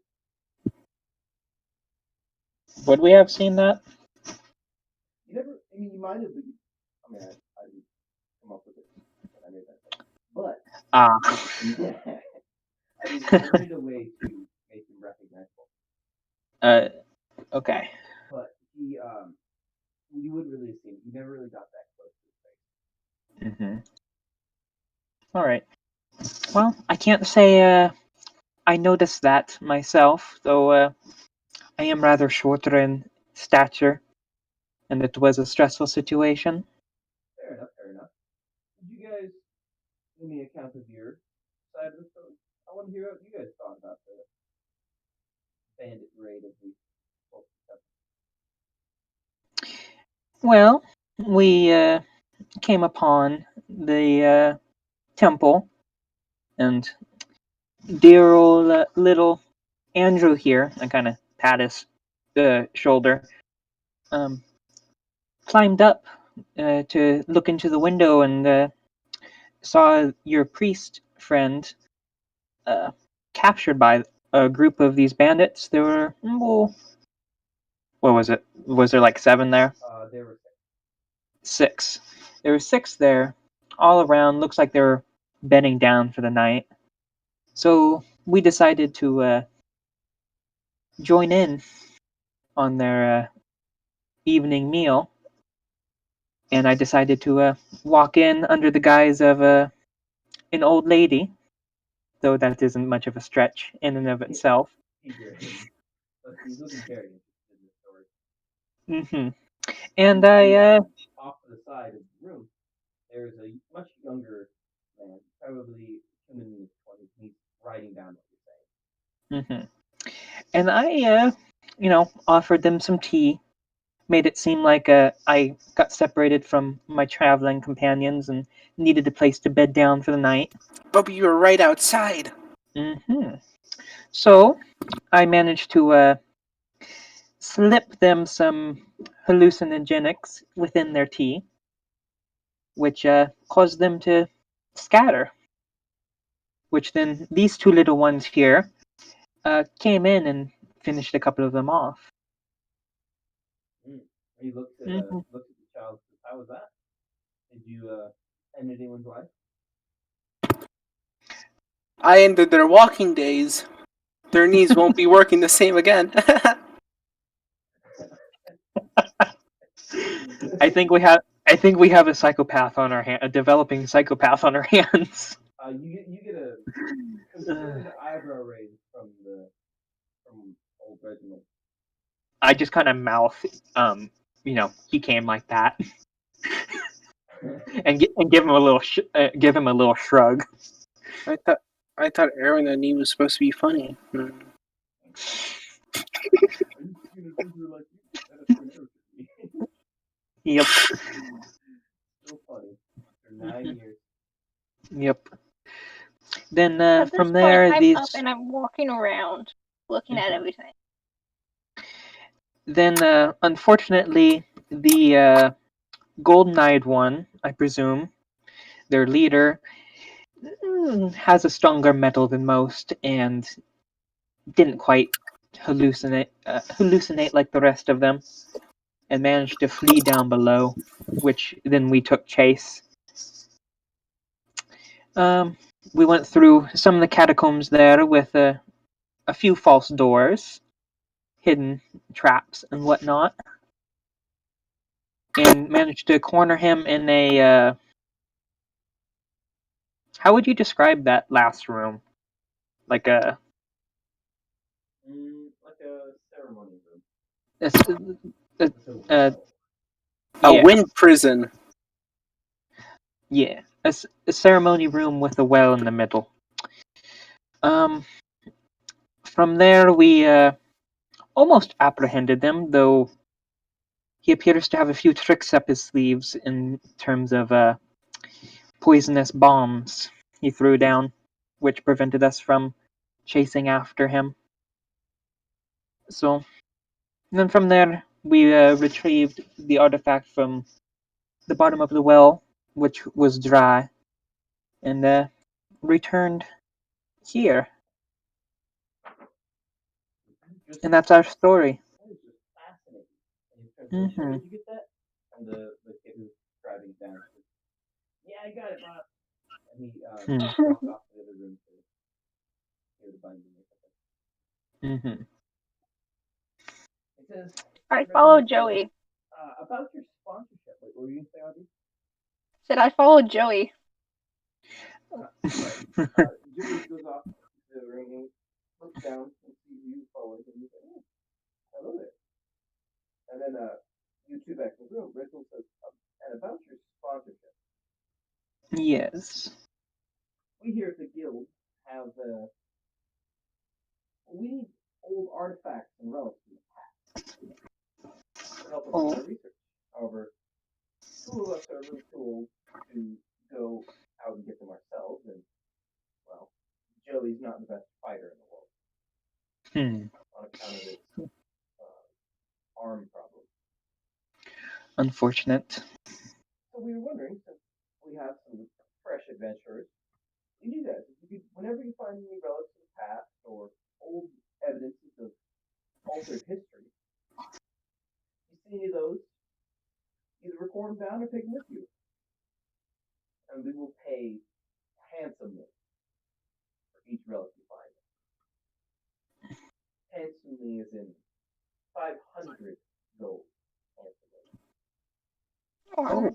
Would we have seen that? You might have, but I didn't come up with it when I made that. But, I made a way to make him recognizable. Okay. But you wouldn't really have seen it. You never really got that close to his face. All right. Well, I can't say I noticed that myself, though I am rather shorter in stature, and it was a stressful situation. Fair enough. Did you guys give me a account of your side of the story? I want to hear what you guys thought about the bandit raid of the Well, we came upon the temple, and dear old little Andrew here, I kind of pat his shoulder, um, climbed up to look into the window and saw your priest friend uh, captured by a group of these bandits. There were, well, what was it? Was there like seven there? There were Six. There were six there, all around. Looks like they were bedding down for the night. So we decided to join in on their evening meal, and I decided to walk in under the guise of an old lady, though that isn't much of a stretch in and of itself. figure him. Let's see, who'd be very interested in this story. Hmm. And I, Off to the side of the room, there's a much younger man, probably human in his 20s. He's writing down what you're saying. mhm. And I, offered them some tea. Made it seem like I got separated from my traveling companions and needed a place to bed down for the night. But you were right outside. Hmm. So I managed to slip them some hallucinogenics within their tea, which caused them to scatter. Which then these two little ones here came in and finished a couple of them off. He looks at Hmm. the child and says, "How was that? Did you end anyone's life?" I ended their walking days. Their knees won't be working the same again. I think we have. I think we have a psychopath on our hand, a developing psychopath on our hands. You get a concerned eyebrow raise from old Reginald. I just kind of mouth, he came like that, and give him a little give him a little shrug. I thought I thought Aaron and me was supposed to be funny. I used to be an adventurer like you. That is for an me. Yep. So funny. After 9 years. Yep. Then At this from point, there, I'm up these. and I'm walking around, looking at Mhm. everything. Then, unfortunately, the golden-eyed one, I presume, their leader, has a stronger metal than most and didn't quite hallucinate like the rest of them, and managed to flee down below, which then we took chase. Um, we went through some of the catacombs there with a few false doors, hidden traps and whatnot, and managed to corner him in a. How would you describe that last room? Like Like a ceremony room. a, s- a, With a a well. A yeah, wind prison. yeah, a ceremony room with a well in the middle. Um, from there we almost apprehended them, though he appears to have a few tricks up his sleeves in terms of poisonous bombs he threw down, which prevented us from chasing after him. So then from there, we retrieved the artifact from the bottom of the well, which was dry, and returned here. Just And that's our story. that is just fascinating. And he says, "Where Hmm. did you get that?" And the kid who's driving it down says, "Yeah, I got it, Bob." And he Hmm. walked off to the other room to hear the binding or something. Hmm. It says, I followed Reginald, Joey. about your sponsorship. Wait, what were you going to say, Audrey? Said I followed Joey. Right. Joey goes off to the room and looks down and sees you forward and he's like, "Oh, hello there." And then you two back in the room. Reginald says, "And about your sponsorship, Yes. we here at the guild have we need old artifacts and relics from the past to help us with Oh. our research. However, two of us are a little too old to go out and get them ourselves, and well, Joey's not the best fighter in the world Hmm. on account of its arm problem. unfortunate. So we were wondering, since we have some fresh adventurers, you guys, if you could, whenever you find any relics of the past or old evidences of altered history, you see any of those, either record them down or take them with you, and we will pay handsomely for each relic you find. Handsomely is in 500 gold. Handsomely. Oh,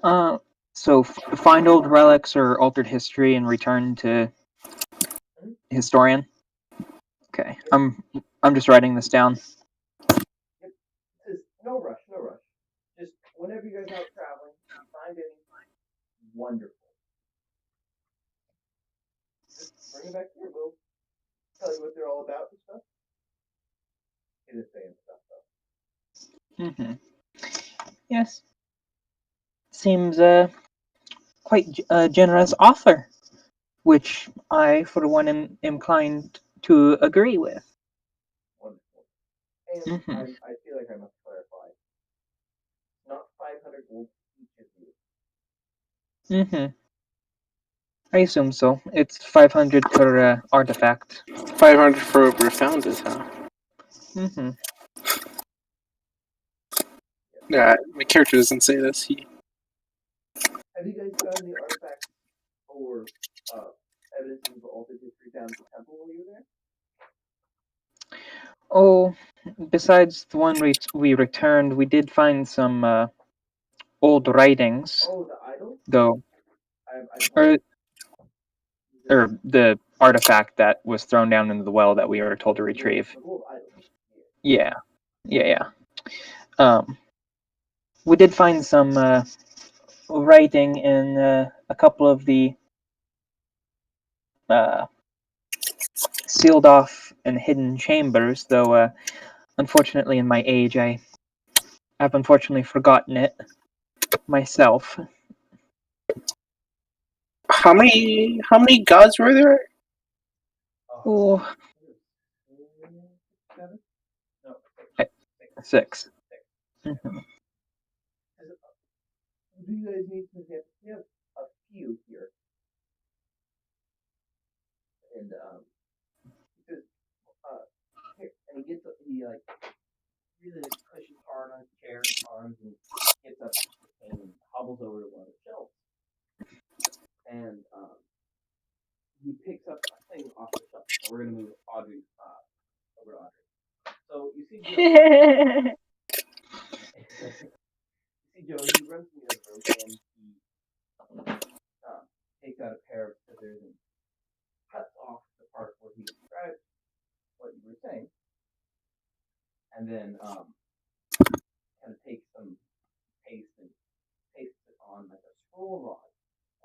wow. So find old relics or altered history and return to Mhm. historian. Okay, I'm just writing this down. Yep. It says no rush, no rush. Just whenever you guys are out traveling, you find any wonderful. Just bring it back here. We'll tell you what they're all about and stuff. It is saying stuff though. Hmm. Yes, seems quite a generous offer, which I, for one, am inclined to agree with. Wonderful. And Hmm. I feel like I must clarify. Not 500 gold each of you. Hmm. I assume so. It's 500 per artifact. 500 for where found it, huh? Hmm. Yeah, my character doesn't say this. Have you guys found any artifacts or evidences of altered history down at the temple while you were there? Oh, besides the one we returned, we did find some old writings, Oh, the idol? though, I told or you. or the artifact that was thrown down into the well that we were told to retrieve. The gold idol. Yeah, yeah. Um, we did find some writing in a couple of the uh, sealed off and hidden chambers, though unfortunately in my age I've unfortunately forgotten it myself. How many gods were there? Oh, Seven? No, eh, six. 6. Six. Mhm. Do you guys need to have a few here? And because here, and he like really like pushes hard on his chair arms and gets up and hobbles over to one of the shelves. And he picks up a thing off the shelf. And we're gonna move Audrey over to Audrey. So you see Joe. You see Joe. He runs to the other room and he takes out a pair of scissors and cuts off the part where he describes what you were saying, and then kind of takes some paste and pastes it on like a scroll rod,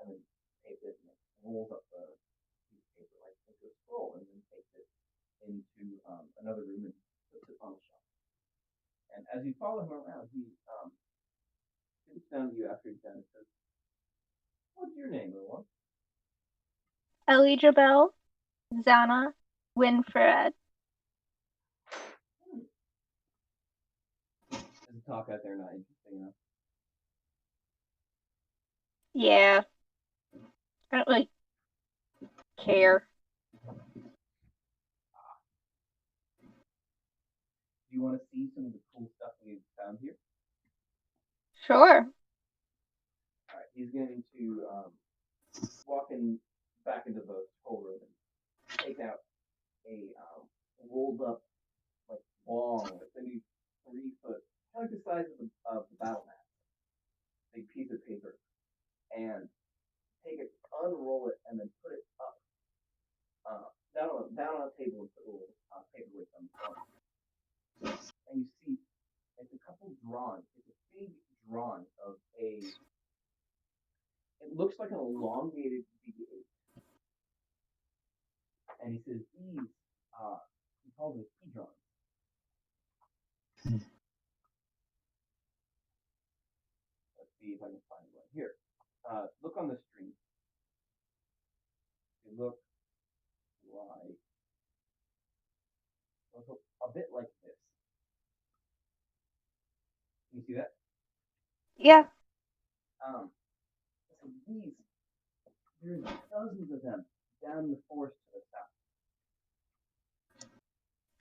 and then takes it and rolls up the piece of paper like into a scroll, and then takes it into another room and puts it on the shelf. And as you follow him around, he sits down to you after he's done and says, "What's your name, little one?" Elijah Bell, Zana, Winfred. There's a talk out there not interesting enough. Yeah, I don't really care. Do you want to see some of the cool stuff we've found here? Sure. All right, he's going to walk back into the whole room and take out a rolled up like long, like maybe 3 foot, kind of like the size of the battle map, big piece of paper, and take it, unroll it, and then put it up down on a table and put a little paperweight on the front. And you see it's a couple drawings. It's a big drawing of a. It looks like an elongated BB-8, and he says these. He calls it key drawings. Let's see if I can find one here. Look on the screen. It looks like a bit like this. You see see that? Yeah. So these, there's dozens of them down in the forest to the south.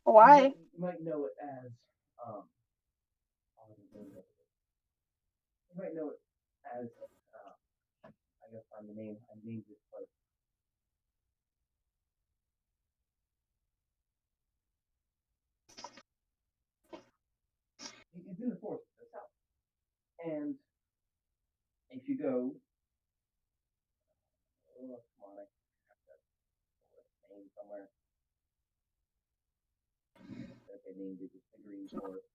Why? You might know it as, you might know it as, I gotta find the name. I named this place. It's in the forest to the south. And if you go, oh, come on, I have to pull its name somewhere. That they named it, it's the Green Forest.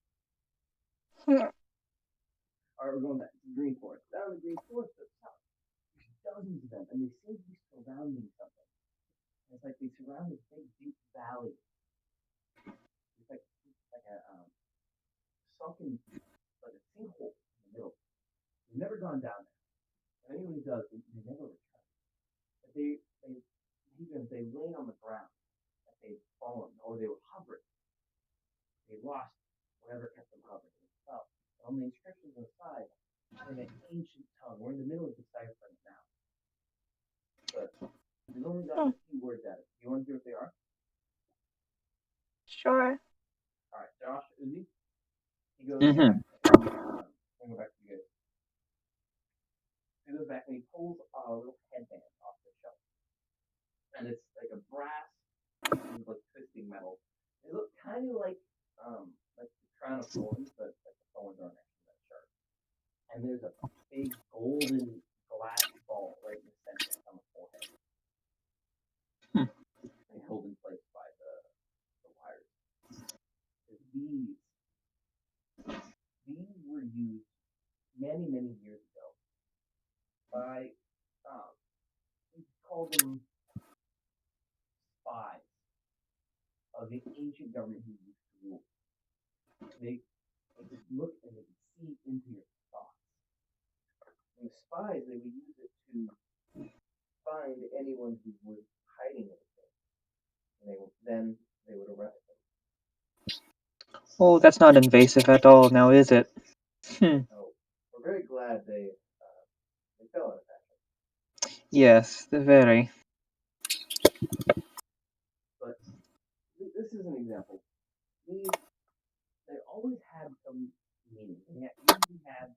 Hmm. Alright, we're going back to the Green Forest. Down in the Green Forest to the south. There's dozens of them, and they seem to be surrounding something. And it's like they surround this big, deep valley. It's like a sunken, like a sinkhole in the middle. We've never gone down there. And anyone who does, they never return. But they lay on the ground, like they'd fallen, or they were hovering. They lost whatever kept them hovering. They fell. And on the inscriptions on the side, in an ancient tongue. We're in the middle of deciphering it now. But we've only gotten a few words out of it. You want to hear what they are? Sure. All right, Josh, Uzi, he goes Mhm. back and go back to you guys. He goes back and he pulls a little headband off the shelf, and it's like a brass piece of like twisting metal. It looks kind of like the crown of thorns, but like the thorns aren't actually that sharp. And there's a big golden glass ball right in the center on the forehead, Hmm. and held in place by the wires. These were used many, many years ago by, we call them spies of the ancient government who used to rule. They could look and they could see into your thoughts. And the spies, they would use it to find anyone who was hiding anything. And they would arrest them. Oh, that's not invasive at all, now is it? So we're very glad they fell out of fashion. Yes, the very. But this is an example. They always had some meaning. Usually had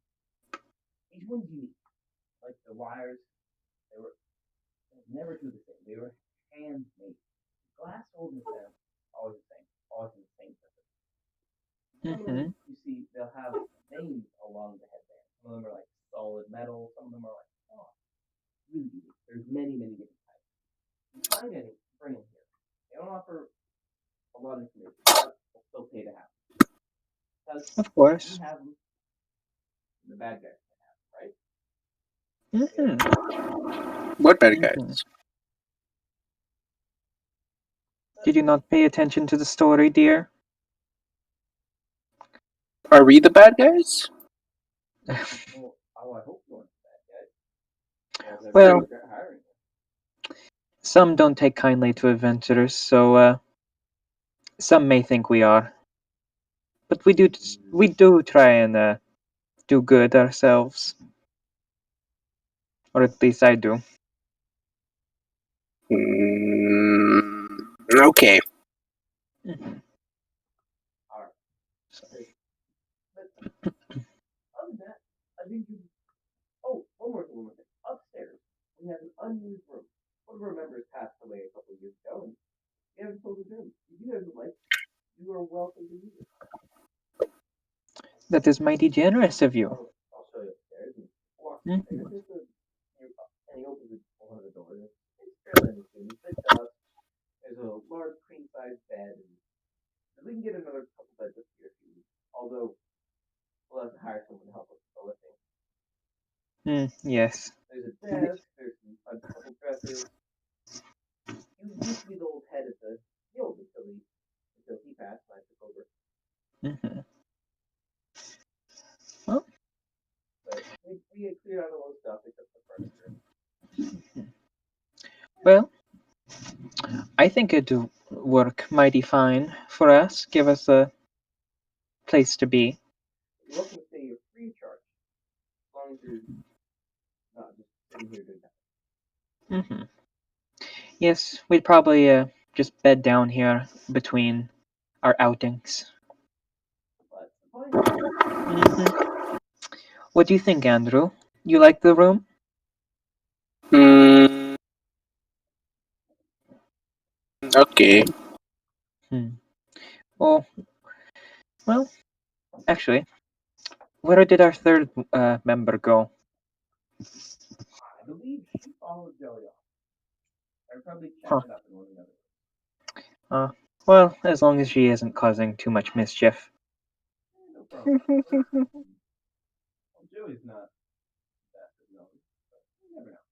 each one's unique. Like the wires, they were never two the same. They were handmade. Glass holding the center, always the same, always in the same surface. Some of them Mhm. you see they'll have names along the headband. Some of them are like solid metal. Some of them are like really unique. There's many, many different types. If you find any, bring them here. They don't offer a lot of information, but we'll still pay to have them. Because Of we course. have them, the bad guys can have them, right? Mhm. What bad Mhm. guys? Did you not pay attention to the story, dear? Are we the bad guys? Well, I hope you aren't the bad guys. Else I'd Well, regret hiring you. some don't take kindly to adventurers, so some may think we are. But we do try and do good ourselves. Or at least I do. Okay. Mhm. All right. But other than that, I think you. Oh, one more thing. Upstairs, we have an unused room. One of our members passed away a couple of years ago, and we haven't filled his room. If you guys would like, you are welcome to use it. That is mighty generous of you. I'll show you upstairs and walk upstairs. Mhm. And he opens one of the doors. It's fairly unassuming. It's a bit dust. There's a large queen size bed, and we can get another couple beds up here if you need. Although we'll have to hire someone to help us with the lifting. Yes. There's a desk. There's a couple dressers. He used to be the old head of the guild until he passed and I took over. Mhm. Well, But we had cleared out all the stuff except the furniture. well, I think it'd work mighty fine for us. Give us a place to be. You're welcome to stay here not just sitting here doing Mm-hmm. Yes, we'd probably just bed down here between our outings. What's the point? Mm-hmm. What do you think, Andrew? You like the room? Mm, okay. Hmm. Oh, well, actually, where did our third member go? I believe she followed Joey off. They're probably Huh. chatting up in one another. Well, as long as she isn't causing too much mischief. No problem. Well, Joey's not that known, but you never know.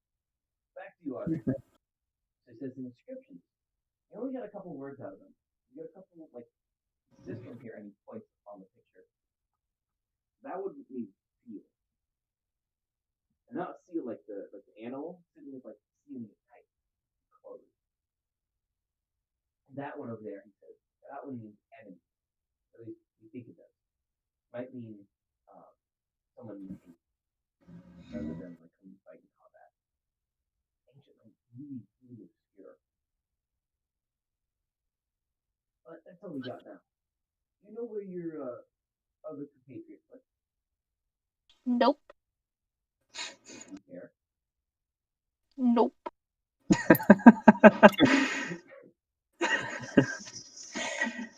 Back to you, Audrey. Mhm. So it says in descriptions. You only got a couple words out of them. You got a couple like this one here, and he points on the picture. That would mean seal, and not seal like the animal. Seal is like sealing it tight, closed. That one over there, he says, that one means enemy. At least you think it does. Might mean uh, someone you hate rather than like when you fight in combat. Ancient, like really, really obscure. But that's all we got now. You know where your other compatriots went? Nope. Do you care? Nope.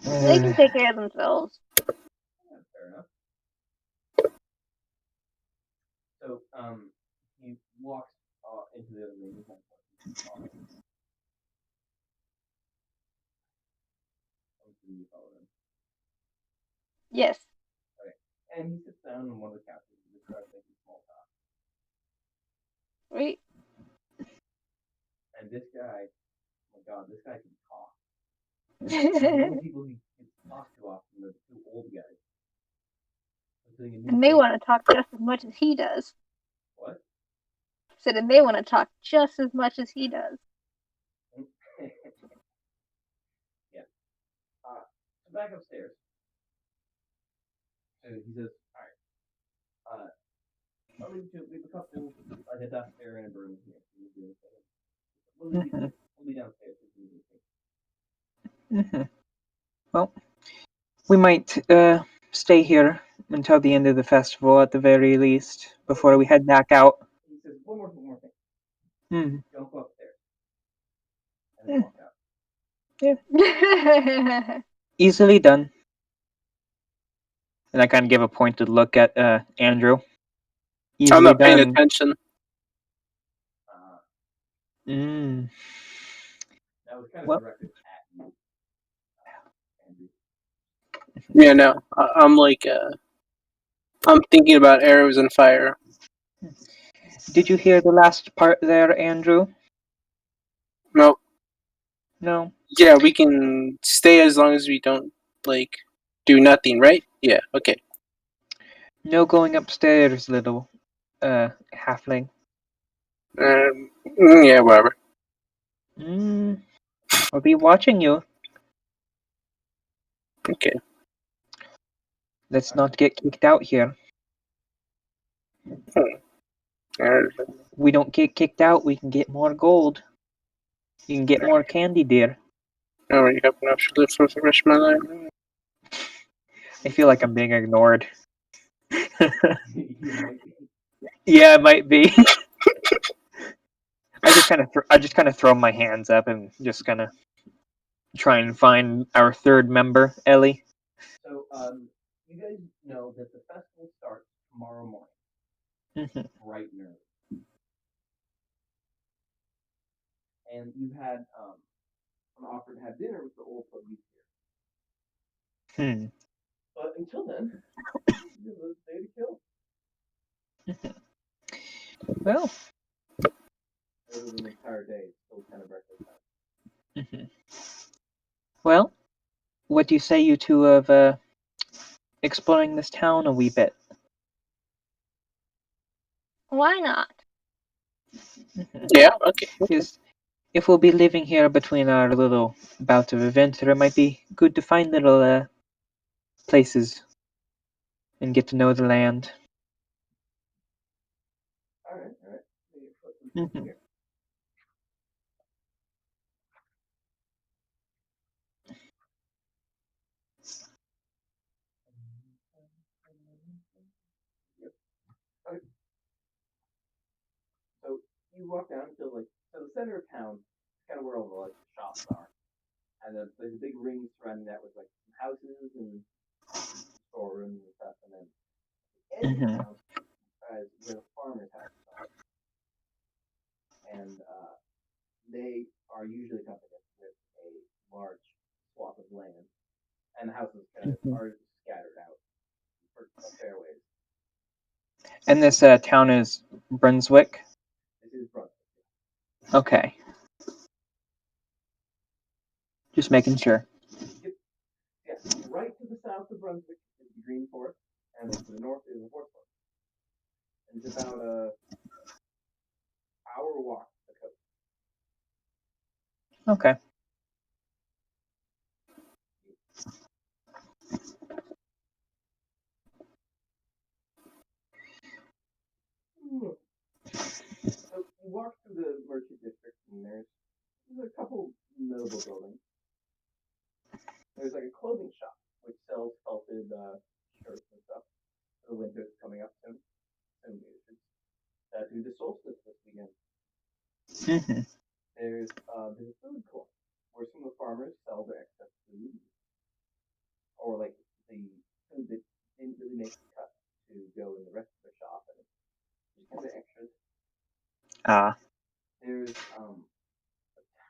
They can take care of themselves. Yeah, fair enough. So he walks into the other room. He's like, you follow him. Yes. Okay. And he sits down on one of the couches and just starts making small talk. Right. And this guy, oh my god, this guy can talk. The only people he can talk to often are the two old guys. Doing a new And they thing. want to talk just as much as he does. What? So then they want to talk just as much as he does. Yeah. So back upstairs. So he says, all right. I'll leave a couple, like a duster and a broom here. Mhm. We'll be downstairs. Mhm. Well, we might stay here until the end of the festival at the very least before we head back out. He says, one more thing. Hmm. Don't go upstairs. And then Hmm. walk out. Easily done. And I kind of give a pointed look at Andrew. I'm Easily not paying done. attention. Mm. That was kind of Well, directed at you, Andrew. Yeah, no. I'm like, I'm thinking about arrows and fire. did you hear the last part there, Andrew? No. No. Yeah, we can stay as long as we don't, like, do nothing, right? Yeah, okay. No going upstairs, little halfling. Yeah, whatever. Mm. I'll be watching you. Okay. Let's not get kicked out here. Uh, We don't get kicked out, we can get more gold. You can get more candy, dear. I already have enough to live for the rest of my life. I feel like I'm being ignored. You might be. Yeah, it might be. I just kind of throw my hands up and just kind of try and find our third member, Ellie. So, you guys know that the festival starts tomorrow morning, Mhm. bright and early. And you had an offer to have dinner with the old pub youth here. Hmm. But until then, you have a day to kill. Well. Literally an entire day. It's still kind of breakfast time. Mhm. Well, what do you say, you two, of exploring this town a wee bit? Why not? Yeah, okay. Because if we'll be living here between our little bout of adventure, it might be good to find little places and get to know the land. All right, all right. Mhm. Here. Yep. Okay. So you walk down until the center of town, kind of where all the shops are, and then there's a big ring surrounding that with some houses and storerooms and stuff, and then the edge of Mhm. town is where the farmers' houses are, and they are usually accompanied with a large swath of land, and the houses kind of Mhm. are scattered out for a fair ways. And this town is Brunswick. This is Brunswick. Okay. Just making sure. Yep. Yeah, right to the south of Brunswick is the Green Forest, and then to the north is the Horse Forest. And it's about a hour walk to the coast. Okay. So you walk through the merchant district, and there's a couple notable buildings. There's a clothing shop which sells felted shirts and stuff for the winter that's coming up soon. Through the solstice this weekend. Mhm. There's a food court where some of the farmers sell their excess food, or the food that didn't really make the cut to go in the rest of the shop, and just kind of extras. Ah. There's a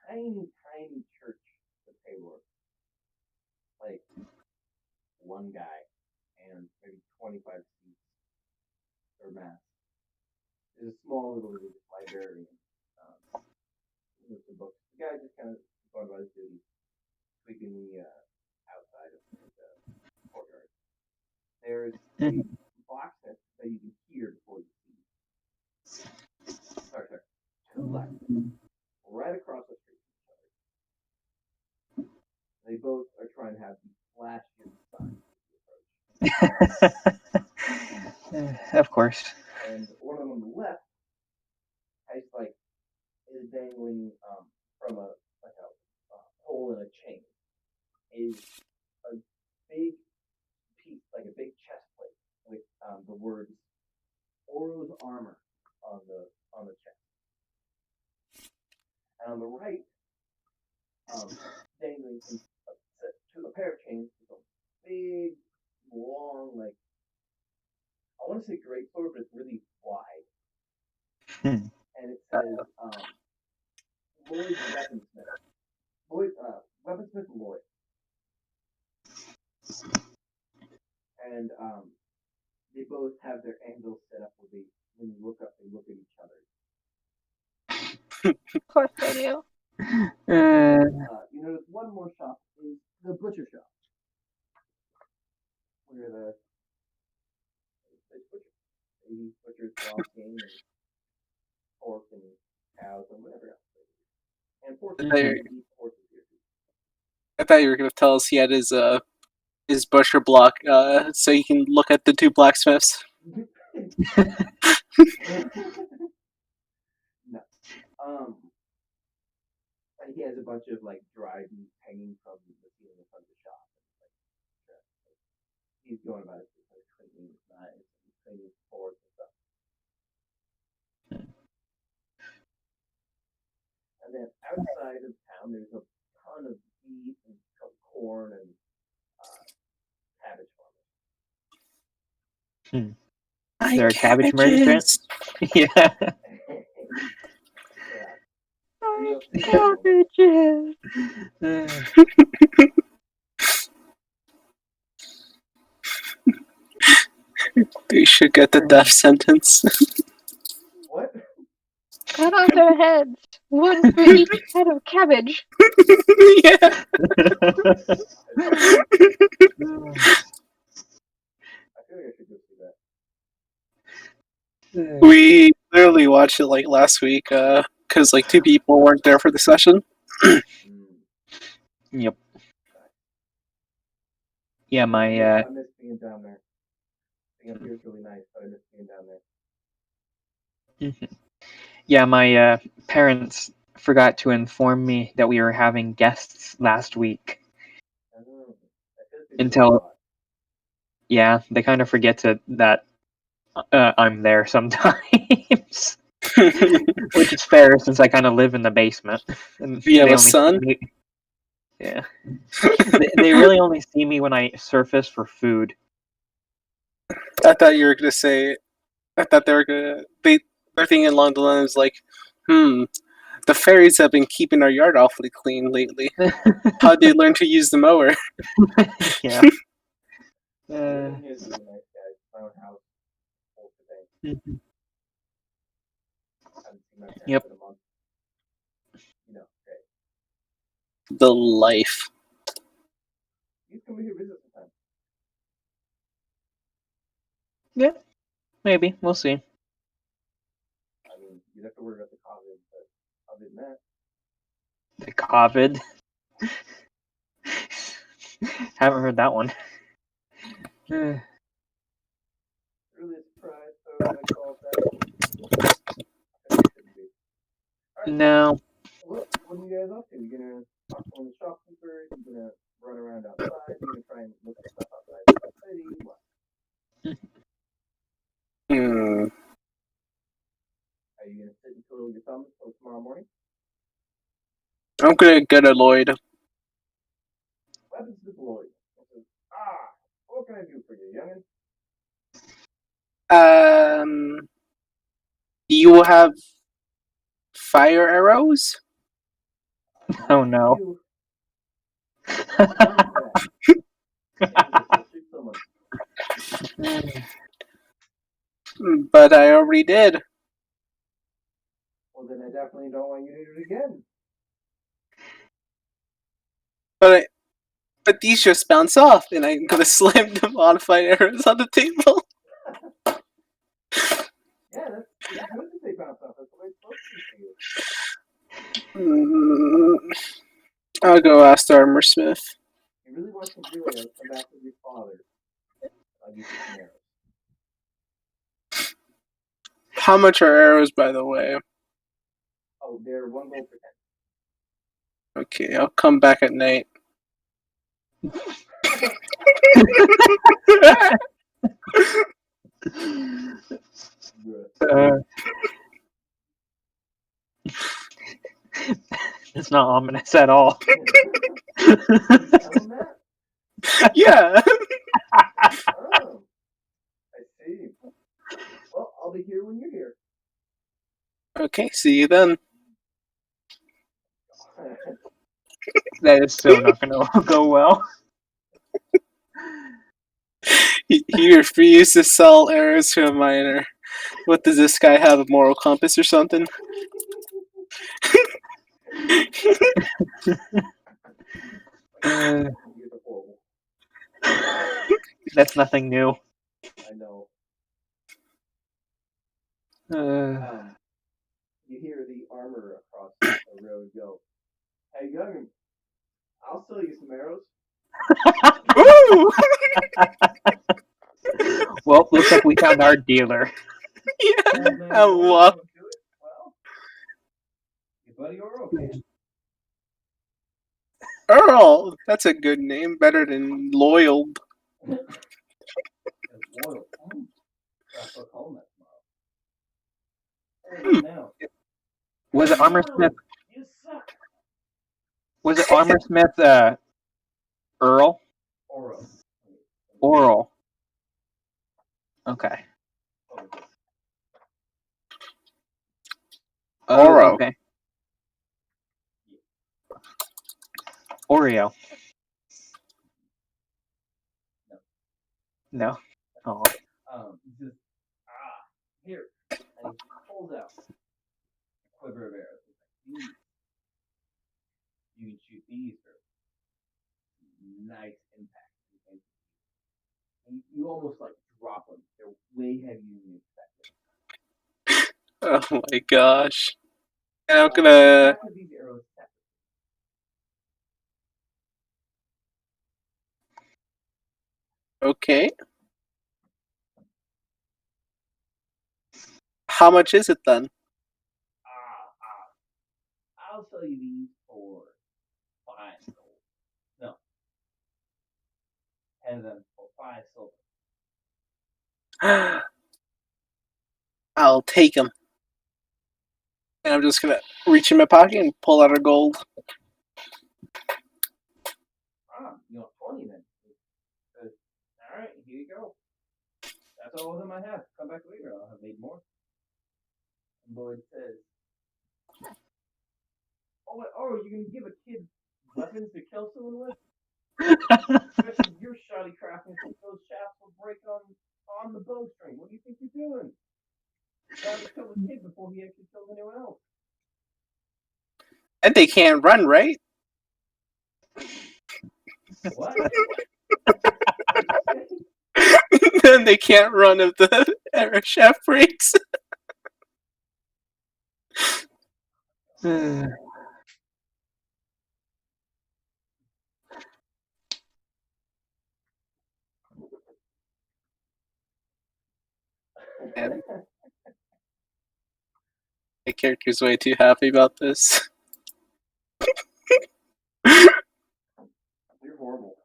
tiny church that they were like one guy and maybe 25 seats for mass. There's a small little religious library with some books. The guy just kind of going about his duties, sweeping the outside of the courtyard. There's a Mhm. blacksmith that you can hear before you see. Sorry. Two blacksmiths right across the street from each other. They both are trying to have the flashiest signs as you approach. Of course. And one of them on the left has is dangling from a hole in a chain is a big piece, like a big chest plate with the words Oro's armor on the chest. And on the right, dangling from a pair of chains with a big, long, I want to say great sword, but it's really wide. Hmm. And it says Lloyd Weaponsmith. Weaponsmith Lloyd. And they both have their angles set up where when you look up, they look at each other. Of course they do. You notice one more shop is the butcher shop, where the butcher, he butchers wild game and pork and cows and whatever else. And horses. I He eats horses here too. thought you were going to tell us he had his butcher block, so he can look at the two blacksmiths. No. And he has a bunch of dried meat hanging from the ceiling in front of the shop. He's going about it, cleaning his knives and cleaning his forks and stuff. And then outside of town, there's a ton of beef and corn and cabbage farmers. Is there a cabbage merchant? Yeah. Yeah. My You cabbages. They should get the death sentence. What? Cut off their heads. One for each head of cabbage. Yeah. I feel like I should go see that. We literally watched it last week, because two people weren't there for the session. Yep. Yeah, my I miss being down there. Being up here is really nice, but I miss being down there. Yeah, my parents forgot to inform me that we were having guests last week. I feel like they do that a Until lot. yeah, they kind of forget that I'm there sometimes, which is fair since I kind of live in the basement. And You have they a only see son? me, yeah, they really only see me when I surface for food. I thought you were gonna say. I thought they were gonna. They're thinking along the lines like, the fairies have been keeping our yard awfully clean lately. How'd they learn to use the mower? Yeah. I live in here to be a nice guy. My own house, whole thing. I haven't seen my parents Yep. in a month. You know, great. The life. You can come here visit sometime. Yeah, maybe we'll see. I mean, you'd have to worry about the COVID, but other than that, The COVID. Haven't heard that one. really a surprise, so I call it that. I guess it shouldn't be. All right, so No. what are you guys up to? You gonna talk to the shopkeeper? You gonna run around outside? You gonna try and look at stuff outside the city? What? Hmm. Are you gonna sit and twiddle your thumbs until tomorrow morning? I'm gonna go to Lloyd. What happens to Lloyd? He says, what can I do for you, youngin? Do you have fire arrows? Oh no. You. What's wrong with that? Chances are she'll shoot someone. But I already did. Well, then I definitely don't want you to do it again. But these just bounce off, and I'm gonna slam the modified arrows on the table. Yeah, it's good that they bounce off. That's the way it's supposed to be for you. I'll go ask the armor smith. If you really want some blue arrows, come back with your father. I'll give you some arrows. How much are arrows, by the way? Oh, they're 1 gold per 10. Okay, I'll come back at night. It's not ominous at all. Tell him that. Yeah. Oh, I see. Well, I'll be here when you're here. Okay, see you then. That is so not going to go well. He refused to sell arrows to a miner. What does this guy have? A moral compass or something? You're horrible. That's nothing new. I know. Uh, You hear the armor across the road go, "Hey, youngin, I'll sell you some arrows." Ooh! well, looks like we found our dealer. Yeah. Old man I Lloyd love won't do it. Well, your buddy Oro can. Earl. That's a good name. Better than Loyal. Loyal. I'll call him that tomorrow. Hey, now. Was it Armor Smith? You suck. Was it Armor Smith? Earl? Oro. Oral. Okay. Oh, Oro. okay. Oreo. No. Oh. He says, here. And he pulls out a quiver of arrows. He's like, you can shoot these for nice impact. And you almost like drop them. They're way heavier than you expected. Oh my gosh. And I'm gonna. Back of these arrows separate. Okay. How much is it then? sell you these for 5 gold. No, 10 of them for 5 silver. I'll take them. And I'm just gonna reach in my pocket and pull out a gold. You want 20 then? All right, here you go. That's all of them I have. Come back later. I'll have made more. And Lloyd says, "Oh, you're gonna give a kid weapons to kill someone with? Especially your shoddy crafting. Think those shafts will break on the bowstring. What do you think you're doing? Gotta kill the kid before he actually kills anyone else." And they can't run, right? What? Then they can't run if the arrow shaft breaks. And my character's way too happy about this. You're horrible.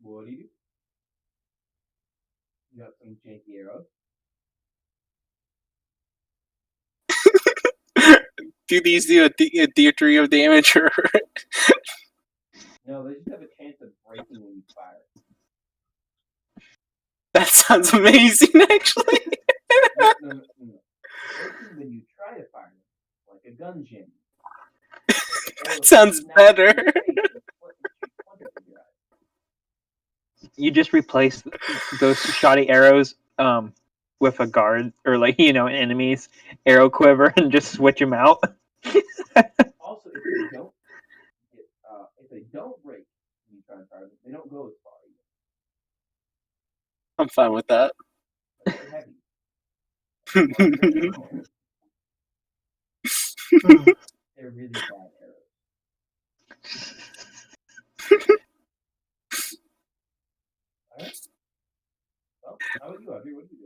What do you do? You got some janky arrows. Do these do a D3 of damage or? No, they just have a chance of breaking when you fire. That sounds amazing, actually. No. Breaking when you try to fire them, like a gun jam. That sounds better. You just replace those shoddy arrows with a guard or an enemy's arrow quiver and just switch them out. Also, if they don't break when you try to fire them, they don't go as far either. I'm fine with that. Like, they're heavy. They're really bad arrows. Alright. Well, how about you, Audrey? What are you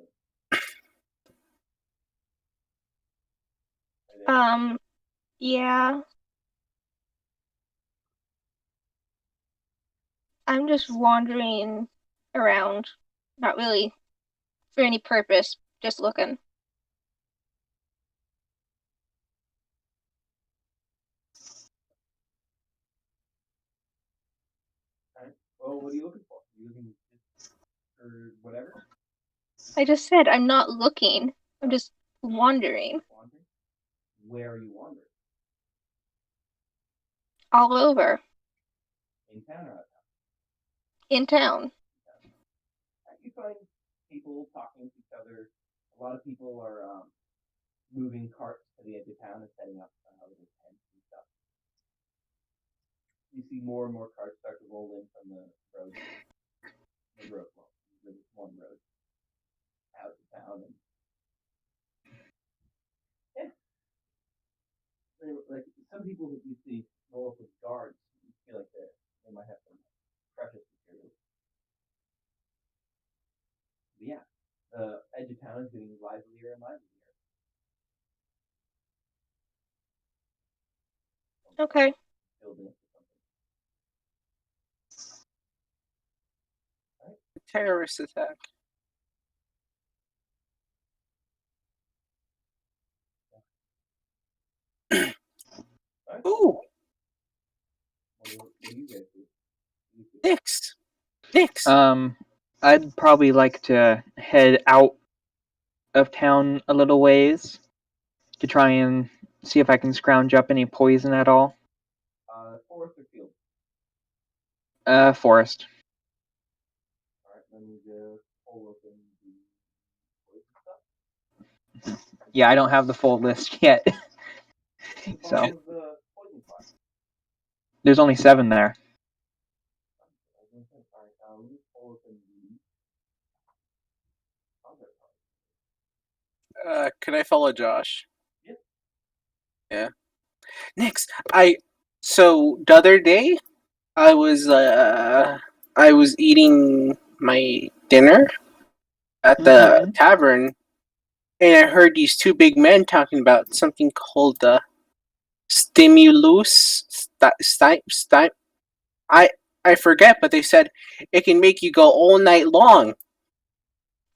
doing? Yeah. I'm just wandering around, not really for any purpose, just looking. Alright. Well, what are you looking for? Are you looking for whatever? I just said I'm not looking. I'm just wandering. Wandering? Where are you wandering? All over. In town or out of town? In town. You find people talking to each other. A lot of people are moving carts to the edge of town and setting up little tents and stuff. You see more and more carts start to roll in from the road. There's one road out of town, and yeah, like some people that you see roll up with guards. You feel like they might have some precious materials. But yeah, the edge of town is getting livelier and livelier. Okay. Terrorist attack. Ooh. What do you guys do? Next. I'd probably like to head out of town a little ways to try and see if I can scrounge up any poison at all. Forest or field? Forest. Alright, let me just pull open the poison stuff. Yeah, I don't have the full list yet. So The poison pot. There's only 7 there. Let me pull open the Can I follow Josh? Yeah. Yeah. Next, so the other day, I was eating my dinner at the tavern, and I heard these two big men talking about something called stimulus. I I forget, but they said it can make you go all night long.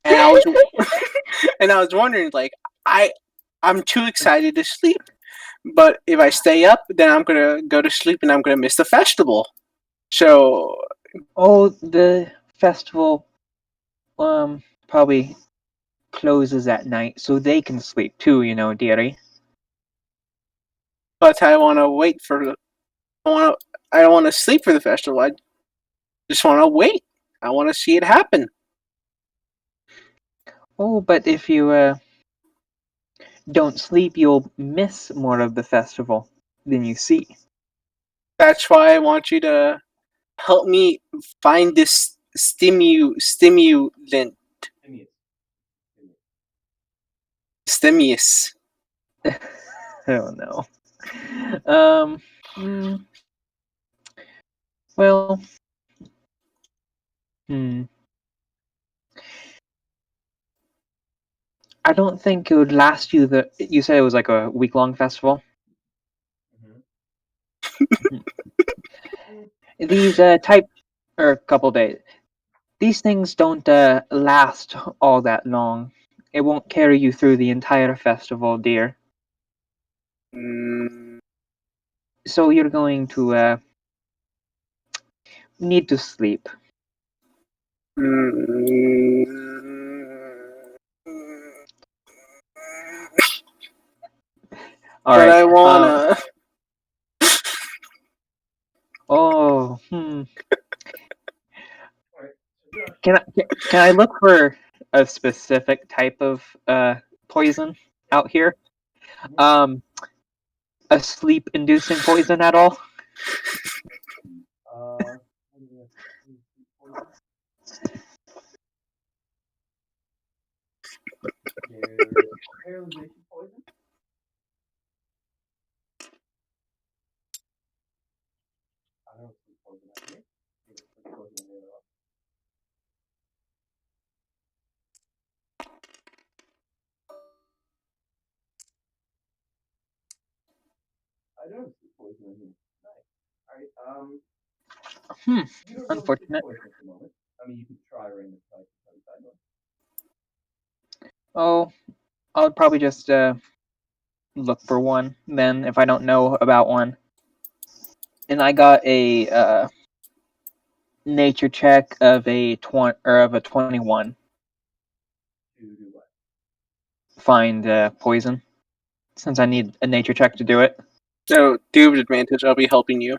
And I was and I was wondering, like, I'm too excited to sleep, but if I stay up, then I'm gonna go to sleep and I'm gonna miss the festival. So, Oh, the festival probably closes at night, so they can sleep too, dearie. but I want to wait for. I want to. I don't want to sleep for the festival. I just want to wait. I want to see it happen. Oh, but if you don't sleep, you'll miss more of the festival than you see. That's why I want you to help me find this stimulant Phineas. stimulus. Oh no. Hmm, well, hmm. I don't think it would last you you said it was like a week-long festival? Mm-hmm. These type or couple days. These things don't last all that long. It won't carry you through the entire festival, dear. Mm, So you're going to need to sleep. mm, All but right. I wanna. Oh, All right. So Josh, can I look for a specific type of poison out here? Um, a sleep-inducing poison at all? what do we have? Poison. There's paralyzation poison. I don't see poison out here. There's poison in there. I don't see poison in here. Nice. All right. Hmm. You don't notice the Unfortunate. poison at the moment. I mean, you could try random types of side one. Oh, I'll probably just look for one then if I don't know about one. And I got a nature check of a 21. To do what? Find poison, since I need a nature check to do it. So, do with advantage. I'll be helping you.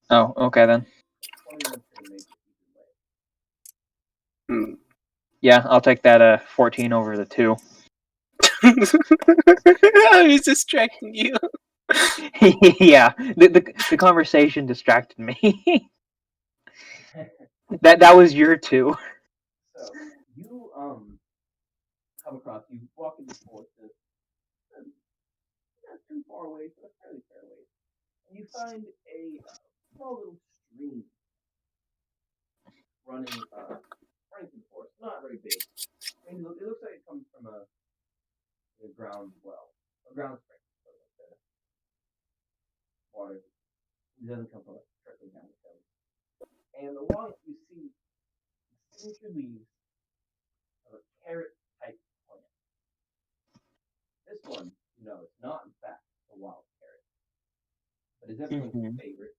Oh, okay then. 21's gonna make it Hmm. Yeah, I'll take that 14 over the 2. I was distracting you. Yeah, the conversation distracted me. either way. that was your 2. So you come across, you walk in the forest, not too far away, so a fairly fair ways, and you find a small little stream running through the forest. Not very big. I mean, it looks like it comes from a ground well, a ground spring. So the water it doesn't come from trickling down the hill. And along it, you see signature leaves of a carrot type plant. This one, it's not in fact a wild carrot, but is everyone's Mm-hmm. favorite,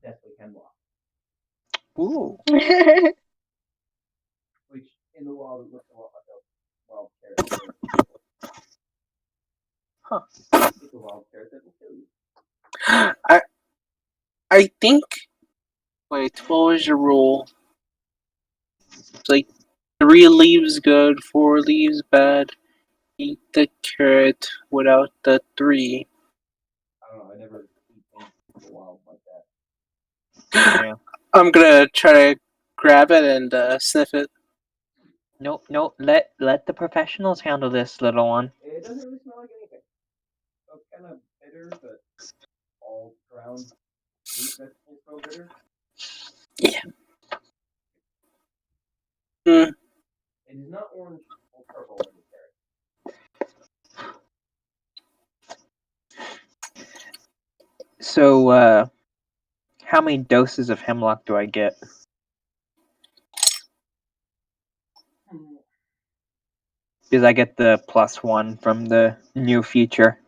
deathly hemlock, Ooh. which in the wild it looks a lot like a wild carrot. Huh. It's a wild carrot that will kill you. I I think. Wait, what was your rule? It's like 3 leaves good, 4 leaves bad. Eat the carrot without the 3. I don't know. I never eat things in the wild like that. Yeah. I'm gonna try to grab it and sniff it. Nope, nope. Let the professionals handle this, little one. It doesn't really smell like anything. So it's kind of bitter, but all ground root vegetables smell bitter. Yeah. Mm, It is not orange or purple like a carrot. So, how many doses of hemlock do I get? Because I get the +1 from the new feature.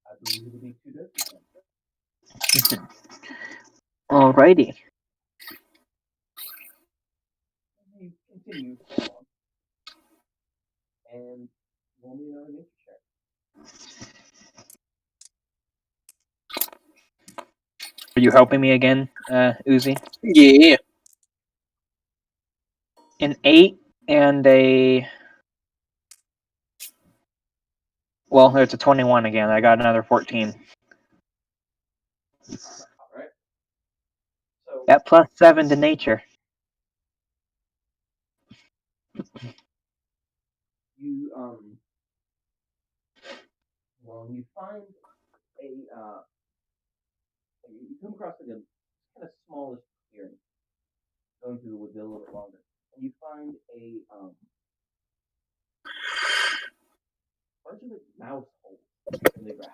I believe it'll be 2 doses then. Alrighty. You continue along. And roll me another nature check. Are you helping me again, Uzi? Yeah. An 8 and a... Well, it's a 21 again. I got another 14. Alright. So That +7 to nature. you you find a you come across like a kind of smallish clearing, going through the woods a little bit longer, and you find a bunch of like mouse holes in the grass.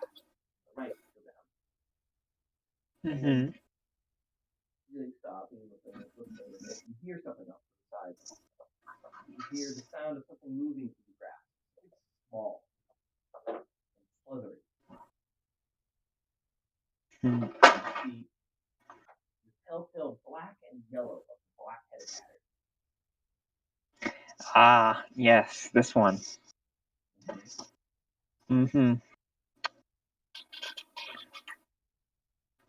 Right to them. Mm-hmm. You stop and listen, and you hear something else to the side. You hear the sound of something moving through the grass. It's small and slithery. Hmm. You see the telltale black and yellow of the black-headed adder. Ah, yes, this one. Mm-hmm.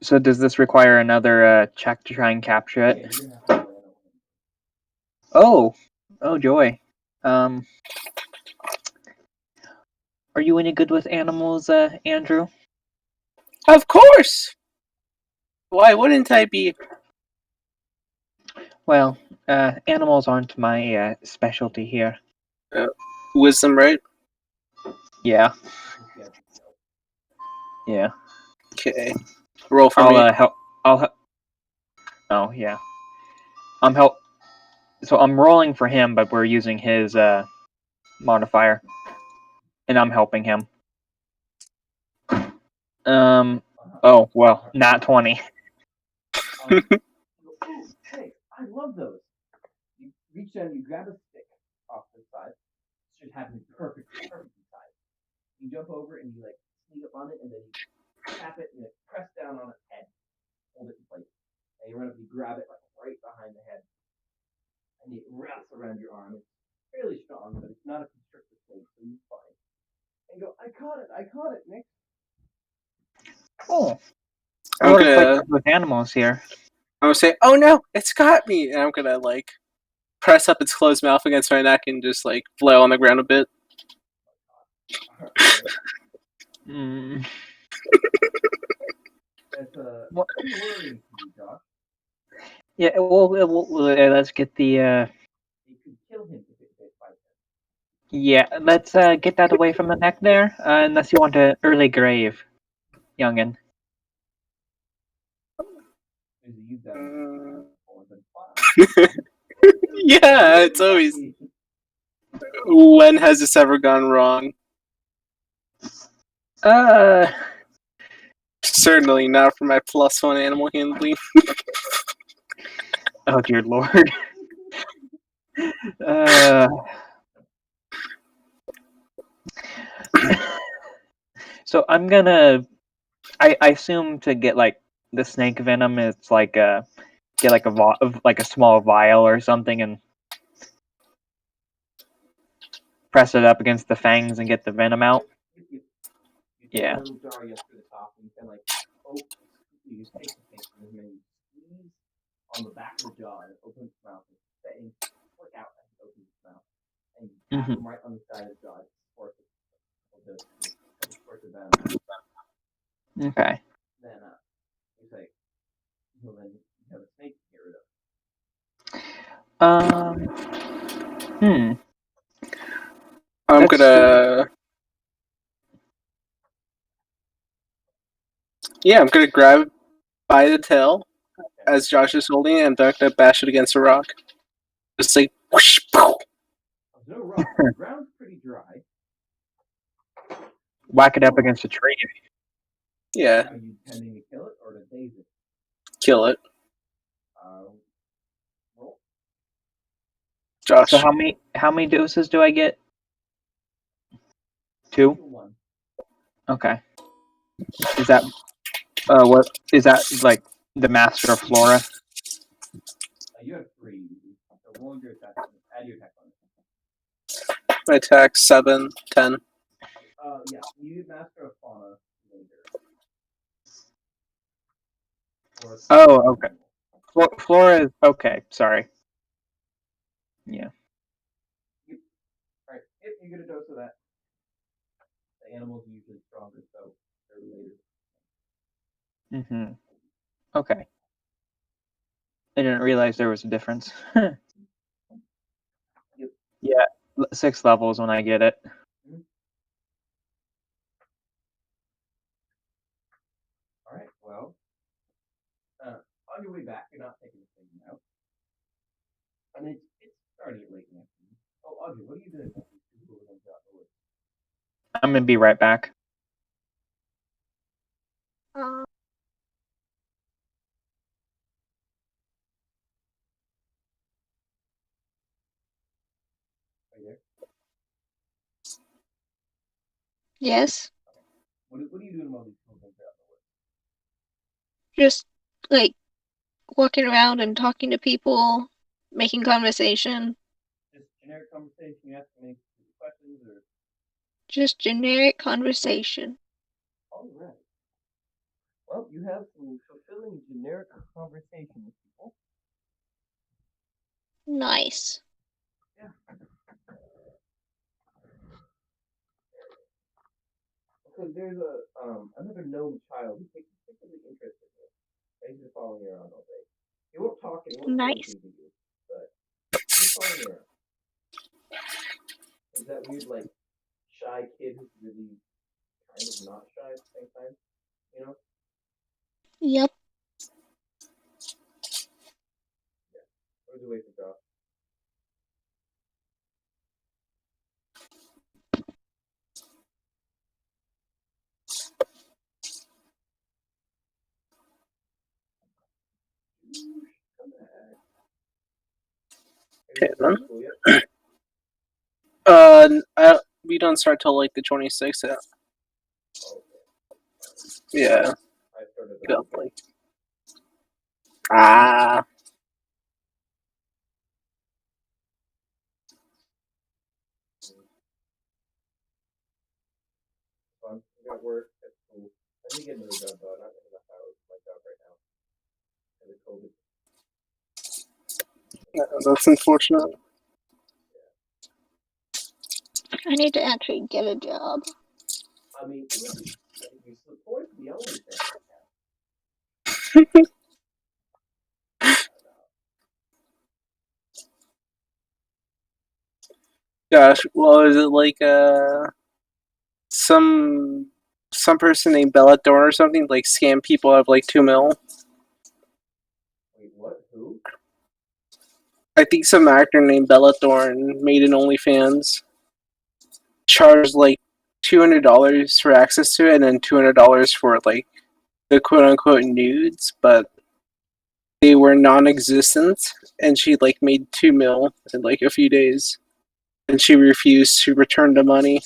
So does this require another check to try and capture it? Yeah, you're gonna have to roll it. Oh joy. Are you any good with animals, Andrew? Of course. Why wouldn't I be? Well, animals aren't my specialty here. Wisdom, right? Yeah, Yeah. yeah. Okay. Roll for I'll me. help. I'll help. Oh yeah. I'm help. So I'm rolling for him, but we're using his modifier, and I'm helping him. Oh well, not 20. You go, ooh, hey, I love those. You reach down, you grab a stick off the side. It should happen perfectly size. You jump over and you like sneak up on it, and then you tap it and you press down on its head, hold it in place. And you run up, you grab it like right behind the head, and it wraps around your arm. It's fairly strong, but it's not a constrictor snake, so you're fine. And you go, I caught it, Nick. Oh, I'm what a quick gonna with animals here. say, "Oh no, it's got me!" And I'm gonna like press up its closed mouth against my neck and just like flail on the ground a bit. Mm. That's What? pretty worrying to you, Josh. Yeah, let's get the It could kill him if it bites him. yeah, let's get that away from the neck there, unless you want an early grave, youngin. There's a you've done before, but Yeah, it's always when has this ever gone wrong? Uh, Certainly not for my +1 animal handling. oh dear lord. Uh, so I'm gonna. I assume to get like the snake venom, it's like get like like a small vial or something and press it up against the fangs and get the venom out. You take Yeah. a little jar, you through the top, and you can like, oh, you take the snake from him and you squeeze on the back of the jaw and it opens its mouth and flick out as it opens its mouth. And you tap him right on the side of the jaw, squirt the venom. Okay. Then you say, well, then you have a snake to get rid of. I'm That's gonna. Yeah, I'm gonna grab it by the tail as Josh is holding it, and I'm gonna bash it against a rock. Just like whoosh, poof. There's no rock. The ground's pretty dry. whack it up against a tree. Yeah, Are you intending to kill it or to daze it? kill it. Roll. Josh. So how many doses do I get? 2? 1. Okay. Is that what is that like the master of flora? You have 3. So roll your attack. Add your attack on My attack 7, 10. Yeah, you master of fauna. Or Oh, okay. Flora is okay. Sorry. Yeah. Yep. Alright, yep, you get a dose of that. The animal's usually stronger, so they're later. Mm-hmm. Okay. I didn't realize there was a difference. Yep. Yeah, 6 levels when I get it. Mm-hmm. Alright, well, on your way back, you're not taking this thing out. And it's starting to get late in the afternoon. Oh, Audrey, what are you doing? I'm gonna be right back. Uh, Are you there? yes. What are you doing while these children are out in the woods? Just like walking around and talking to people, making conversation. Just generic conversation, you ask any questions or Just generic conversation. all right. Well, you have some fulfilling generic conversation with people. Nice. Yeah. Because there's another gnome child who's particularly interested in it. He's just following you around all day. He won't talk and he won't say Nice. anything to you, but he's just following you around. He's that weird, like, shy kid who's really kind of not shy at the same time, you know? Yep. Where's the way to draw? Come back. Okay, then. School yet? We don't start till like the 26th. Oh, okay. Yeah. I started Yeah, the like, ah. fun. I got work. That's cool. I need to get another job though. I'm not getting enough hours for my job right now. Because of COVID. That's unfortunate. I need to actually get a job. I mean, if you support the OnlyFans Gosh, well, is it like some person named Bellator or something like scam people out of like 2 mil? Wait, what? Who? I think some actor named Bella Thorne made an OnlyFans, charged like $200 for access to it, and then $200 for like the quote unquote nudes, but they were non-existent, and she like made 2 mil in like a few days, and she refused to return the money.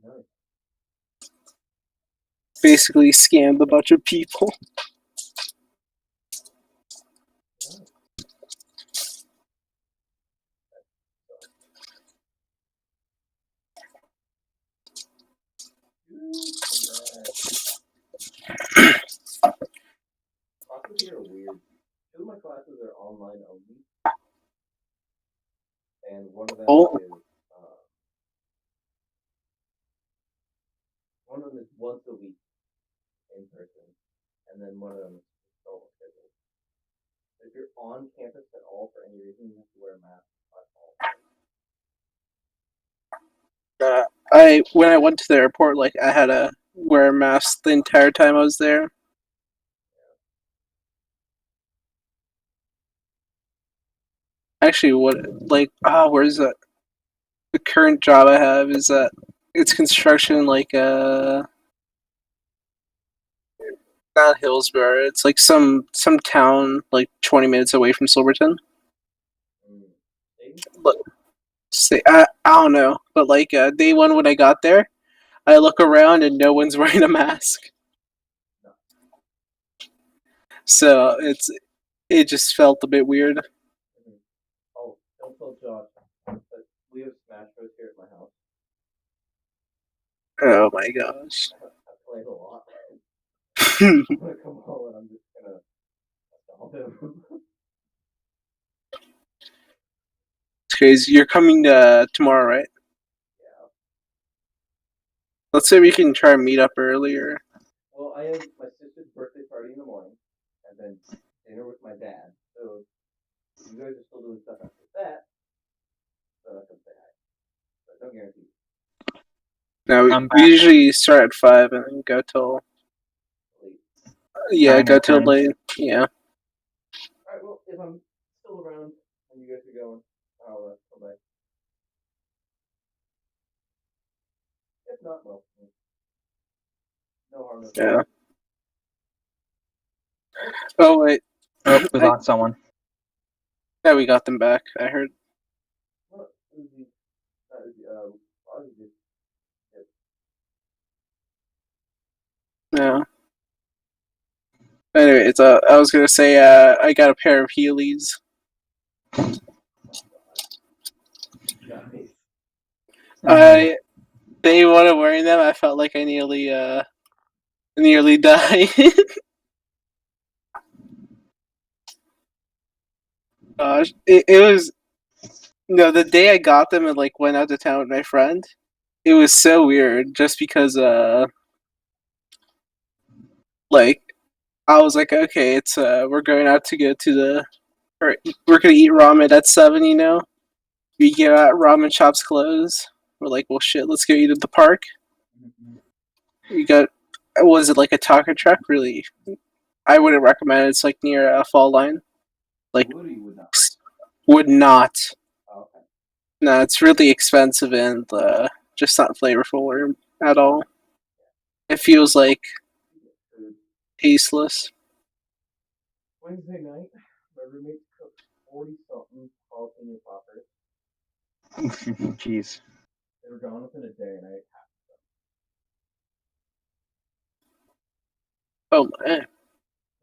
No. Basically, scammed a bunch of people. No. Classes here are weird. 2 of my classes are online only. And one of them Oh, is one of them is once a week in person, and then one of them is normal schedule. If you're on campus at all for any reason, you have to wear a mask at all. I when I went to the airport, like I had to wear a mask the entire time I was there. Actually, what like where's that? The current job I have is that It's construction like not Hillsborough. It's like some town like 20 minutes away from Silverton. But I don't know, but like day one when I got there, I look around and no one's wearing a mask. So it just felt a bit weird. Oh, don't tell Josh, but we have Smash Bros here at my house. Oh my gosh. I played a lot. It's I'm gonna come home and I'm just gonna assault him. crazy. You're coming tomorrow, right? Yeah. Let's say we can try and meet up earlier. Well, I have my sister's birthday party in the morning, and then dinner with my dad. So you guys are still doing stuff after that. So I can say hi. But no guarantee. No, I'm we back usually start at 5 and then go till Late. yeah, 9 go or till 10. late. Yeah. All right. Well, if I'm still around and you guys are going, I'll come back. If not, well, no harm, no foul. Yeah. Oh wait. Oh, we lost someone. Yeah, we got them back. I heard. Well, Uzi, Uzi, Ozzy just Yeah. Anyway, I was gonna say I got a pair of Heelys. nice. I Day one of wearing them, I felt like I nearly died. Gosh, it was the day I got them and like went out to town with my friend. It was so weird, just because like I was like, okay, it's we're going out to go to we're gonna eat ramen at 7. We get out, ramen shops close. We're like, well, shit, let's go eat at the park. We got, was it like a taco truck? Really, I wouldn't recommend it. It's like near a fall line. Like, Would or you would not? would not. Oh, okay. No, it's really expensive and just not flavorful or at all. It feels like Food. tasteless. Wednesday night, my roommates cooked 40 something jalapeno poppers. Jeez. They were gone within a day, and I ate half. Oh man,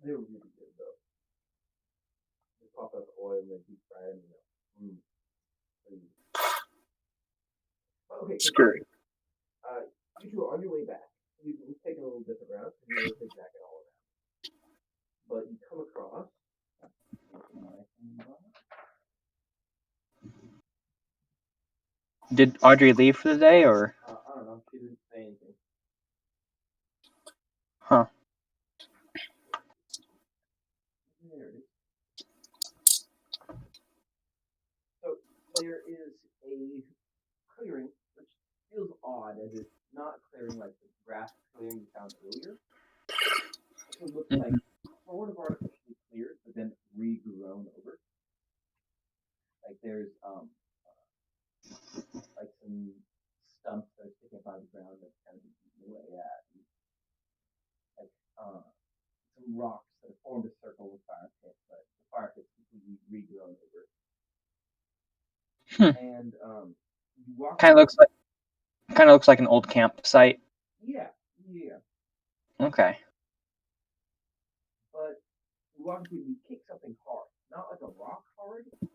They were really good though. They pop out the oil and then deep fry them. Okay, screw. continue. You two are on your way back. We've taken a little different route because you know the exact all around. But you come across. Did Audrey leave for the day, or? I don't know. She didn't say anything. Huh. There it is. So there is a clearing, which feels odd as it's not clearing like the grass clearing you found earlier. This one looks like sort of artificially cleared, but then regrown over. Like there's like some stumps that are sticking up out of the ground that's kind of eaten away at, and like some rocks that have formed a circle with fire pit, but the fire pit's completely regrown over. And you walk Kind of looks like an old campsite. yeah, yeah. Okay. But you walk into it and you kick something hard. Not like a rock hard, and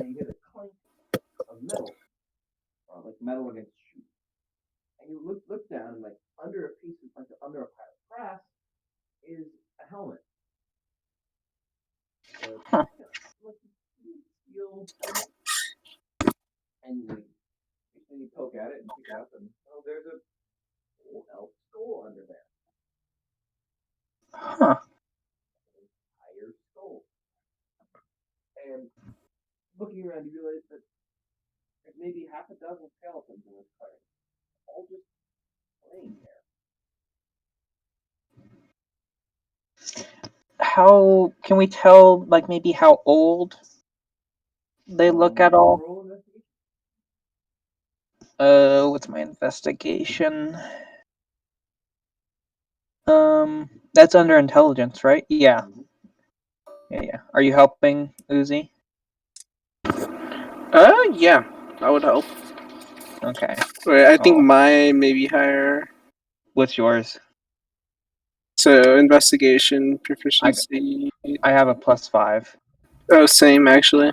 you get a clink of metal, like metal against shoe. And you look down and like under a piece of like under a pile of brass is a helmet. Huh. Like steel helmet. And like then you poke at it and pick it up and oh there's a old elf skull under there. Huh. Entire skull. And looking around you realize that there's maybe half a dozen skeletons in this clearing. All just laying there. How can we tell, like, maybe how old they look at all? Roll investigation. What's my investigation? That's under intelligence, right? Yeah. Yeah. Are you helping, Uzi? Yeah, I would help. Okay. Wait, I think Oh. mine may be higher. What's yours? So investigation proficiency. I have a +5. Oh, same actually.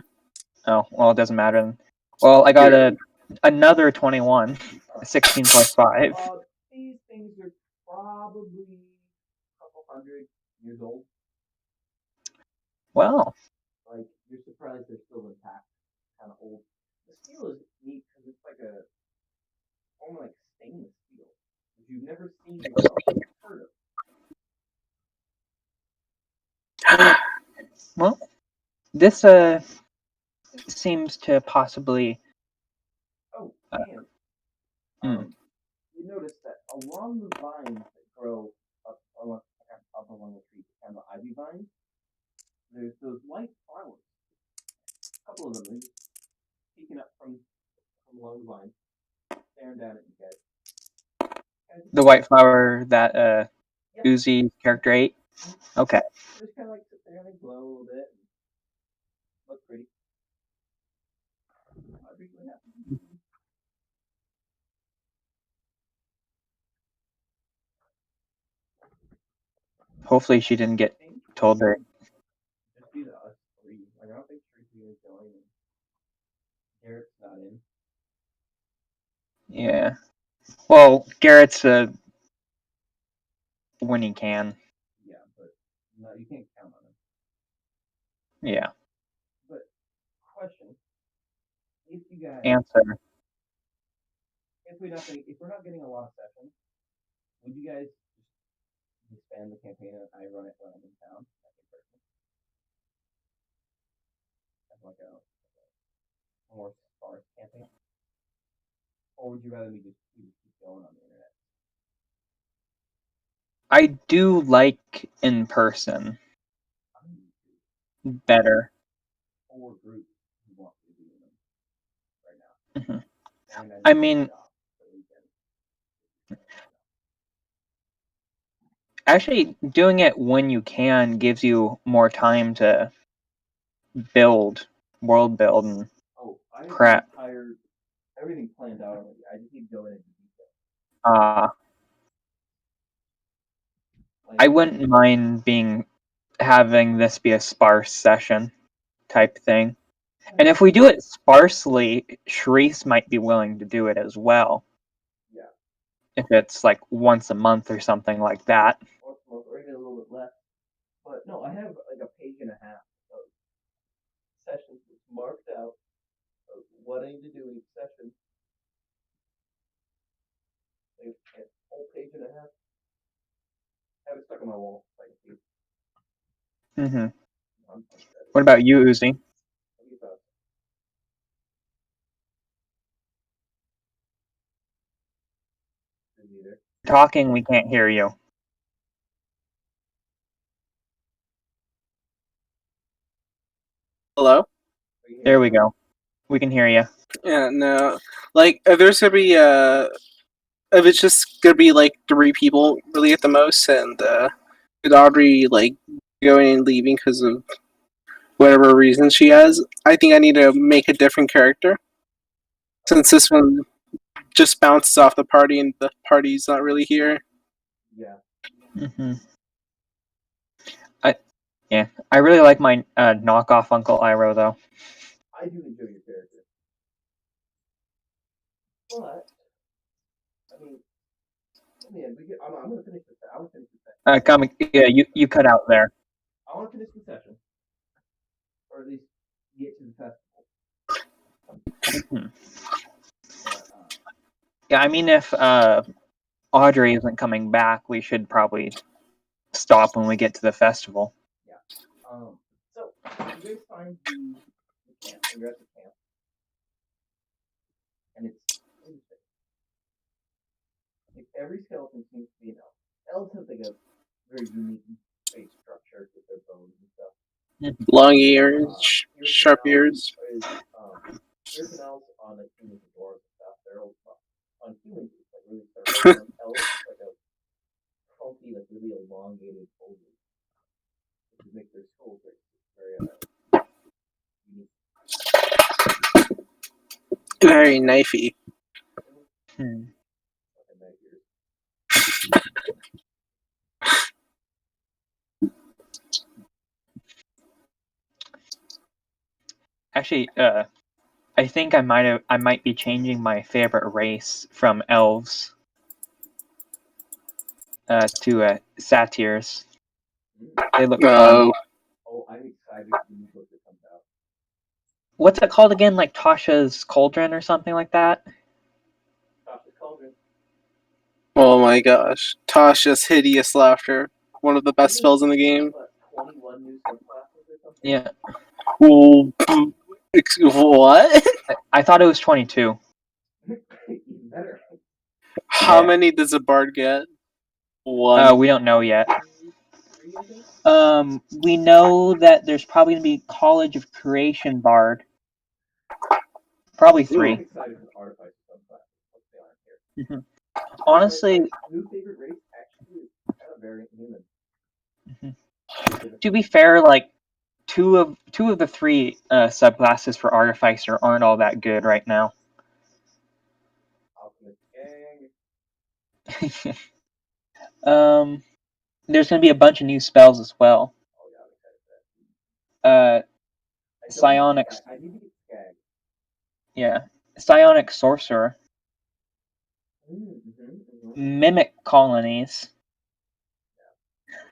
Oh, well, it doesn't matter then. Well, I got You're- another 21. 16 plus 5. These things are probably a couple hundred years old. Well, Like, you're surprised they're still intact, kind of old. The steel is neat because it's like almost like stainless steel, which you've never seen before, heard of. well, this seems to possibly Oh, uh, and hmm. you notice that along the vines that grow up along the tree, kind of ivy vines, there's those white flowers. A couple of them, they're just peeking up from along the vine, staring down at you guys. The white flower that Yeah. Uzi character 8. Okay. Just kind of like sit there and they glow a little bit and look pretty. Hopefully she didn't get told that. Just be us three. Like, I don't think Tracy is going and Garrett's not in. Yeah. Well, Garrett's when he can. Yeah, but no, you can't count on him. Yeah. But question: if you guys, Answer. if we're not getting a lot of sessions, would you guys just disband the campaign and I run it when I'm in town? As like a more sparse campaign, or would you rather we just keep going on the internet? I do like in person better. 4 groups who want to do them right now, Mhm. and I mean, actually, doing it when you can gives you more time to world build, and I have crap. everything planned out already. I just need to go in and detail. I wouldn't mind having this be a sparse session type thing. And if we do it sparsely, Sharice might be willing to do it as well. Yeah. If it's like once a month or something like that. Once a month, or even a little bit less. But no, I have like a page and a half of sessions marked out of what I need to do in each session. Like a whole page and a half. I have it stuck on my wall. Mm-hmm. What about you, Uzi? Talking, we can't hear you. Hello? There we go. We can hear you. Yeah, no. Like, if there's gonna be, if it's just gonna be, like, 3 people, really, at the most, and, with Audrey, like, going and leaving because of whatever reason she has, I think I need to make a different character. Since this one just bounces off the party and the party's not really here. Yeah. Mm-hmm. I really like my knockoff Uncle Iroh, though. I do enjoy your character. But, I mean, I'm going to finish this. I want to finish this. Yeah, you cut out there. I want to finish the session. Or at least get to the festival. Mm-hmm. Yeah, I mean, if Audrey isn't coming back, we should probably stop when we get to the festival. Yeah. So, you guys find the camp, and you're at the camp. And it's interesting. Like, every skeleton seems to be an elf. Elves have like a very unique face structure with their bones and stuff. Long ears, sharp ears. Ears and elves on like human dwarves and stuff. They're all make their schools very unique. Very knifey. Hmm. Fucking night years. Actually, I think I might be changing my favorite race from elves to satyrs. They look fun. Oh, Oh, I'm excited for the new book that comes out. What's it called again? Like Tasha's Cauldron or something like that? Tasha's Cauldron. oh my gosh. Tasha's hideous laughter. One of the best spells in the game. What, 21 new subclasses or something? Yeah, Ooh, what? I thought it was 22. Even better. How Yeah. many does a bard get? One. We don't know yet. Three, I think? We know that there's probably gonna be College of Creation Bard. Probably I'm 3. excited for the Artificer subclasses. Let's be honest here. Mhm. Honestly, My new favorite race actually is kind of variant human. to be fair, like two of the 3 subclasses for Artificer aren't all that good right now. Alchemist Gang. There's gonna be a bunch of new spells as well. Oh yeah, I'm excited for that. Uh, I don't have Psionics, Skag. I need to get Skag. yeah, Psionic Sorcerer, Mimic Colonies.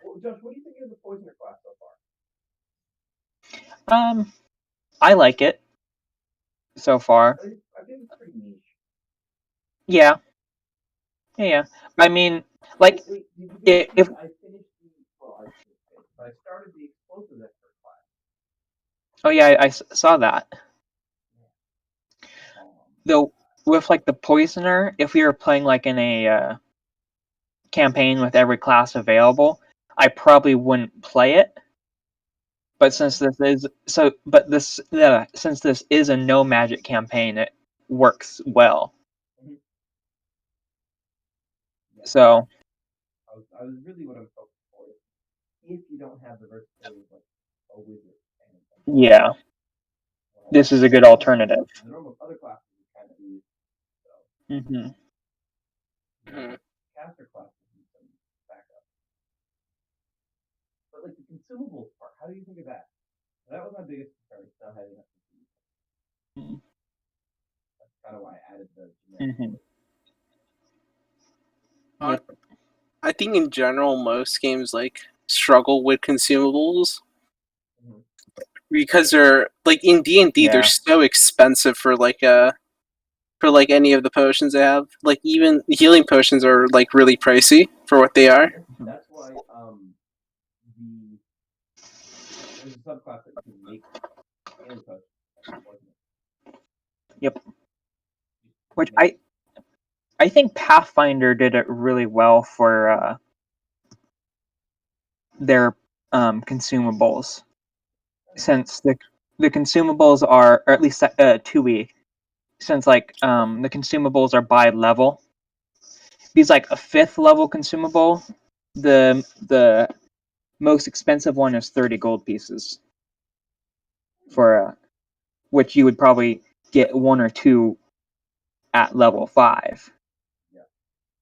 Well, Josh, what do you think of the Poisoner class so far? I like it so far. I think it's pretty niche. Yeah, yeah. I mean, like Wait, did you guys if see? I finished the. Well, I didn't finish, but I started the explosive expert class. oh yeah, I saw that. Though with like the Poisoner, if we were playing like in a campaign with every class available, I probably wouldn't play it. But since this is since this is a no magic campaign, it works well. Mhm. Yeah, So I was really what I'm focused for. If you don't have the versatility of like a wizard and yeah, this is a good alternative. the normal other classes is kind of weird. So Hmm. Mhm. caster classes need some backup. But like the consumables part, how do you think of that? That was my biggest concern. Not having enough consumables. That's kind of why I added the generic. Hmm. I, Yep. I think in general, most games like struggle with consumables Mhm. because they're like in D&D, they're Yeah. so expensive for like any of the potions they have. Like even healing potions are like really pricey for what they are. That's why the there's a subclass that you can make healing potions and poison it. Yep. You Which make I think Pathfinder did it really well for their consumables, since the consumables are, or at least 2e, since like the consumables are by level. These like a 5th level consumable, the most expensive one is 30 gold pieces for which you would probably get 1 or 2 at level 5. yeah.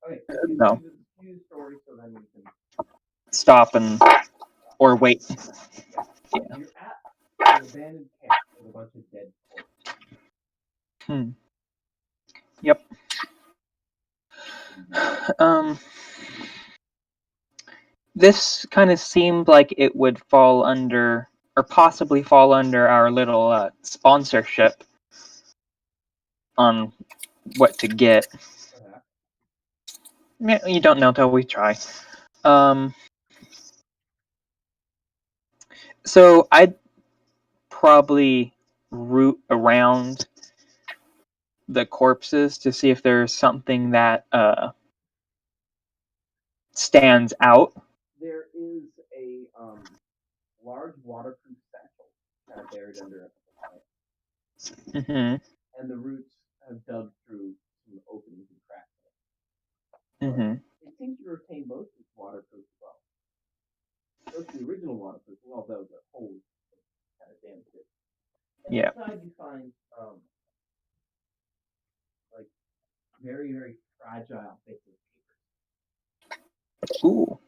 Okay, continue So the story so then we can stop and or wait. yeah. Yeah. So you're at an abandoned camp with a bunch of dead corpses. Hmm. Yep. Um, this kind of seemed like it would fall under, or possibly fall under, our little sponsorship on what to get. Yeah, you don't know till we try. Um, so I'd probably root around the corpses to see if there's something that stands out. There is a large waterproof satchel kind of buried under a plant, Hmm. and the roots have dug through some openings and cracks. Hmm. It seems to retain most of its waterproof as well. goes to the original waterproof, although the hole kind of damaged it. And Yeah. inside you find like very very fragile bits of paper. Ooh.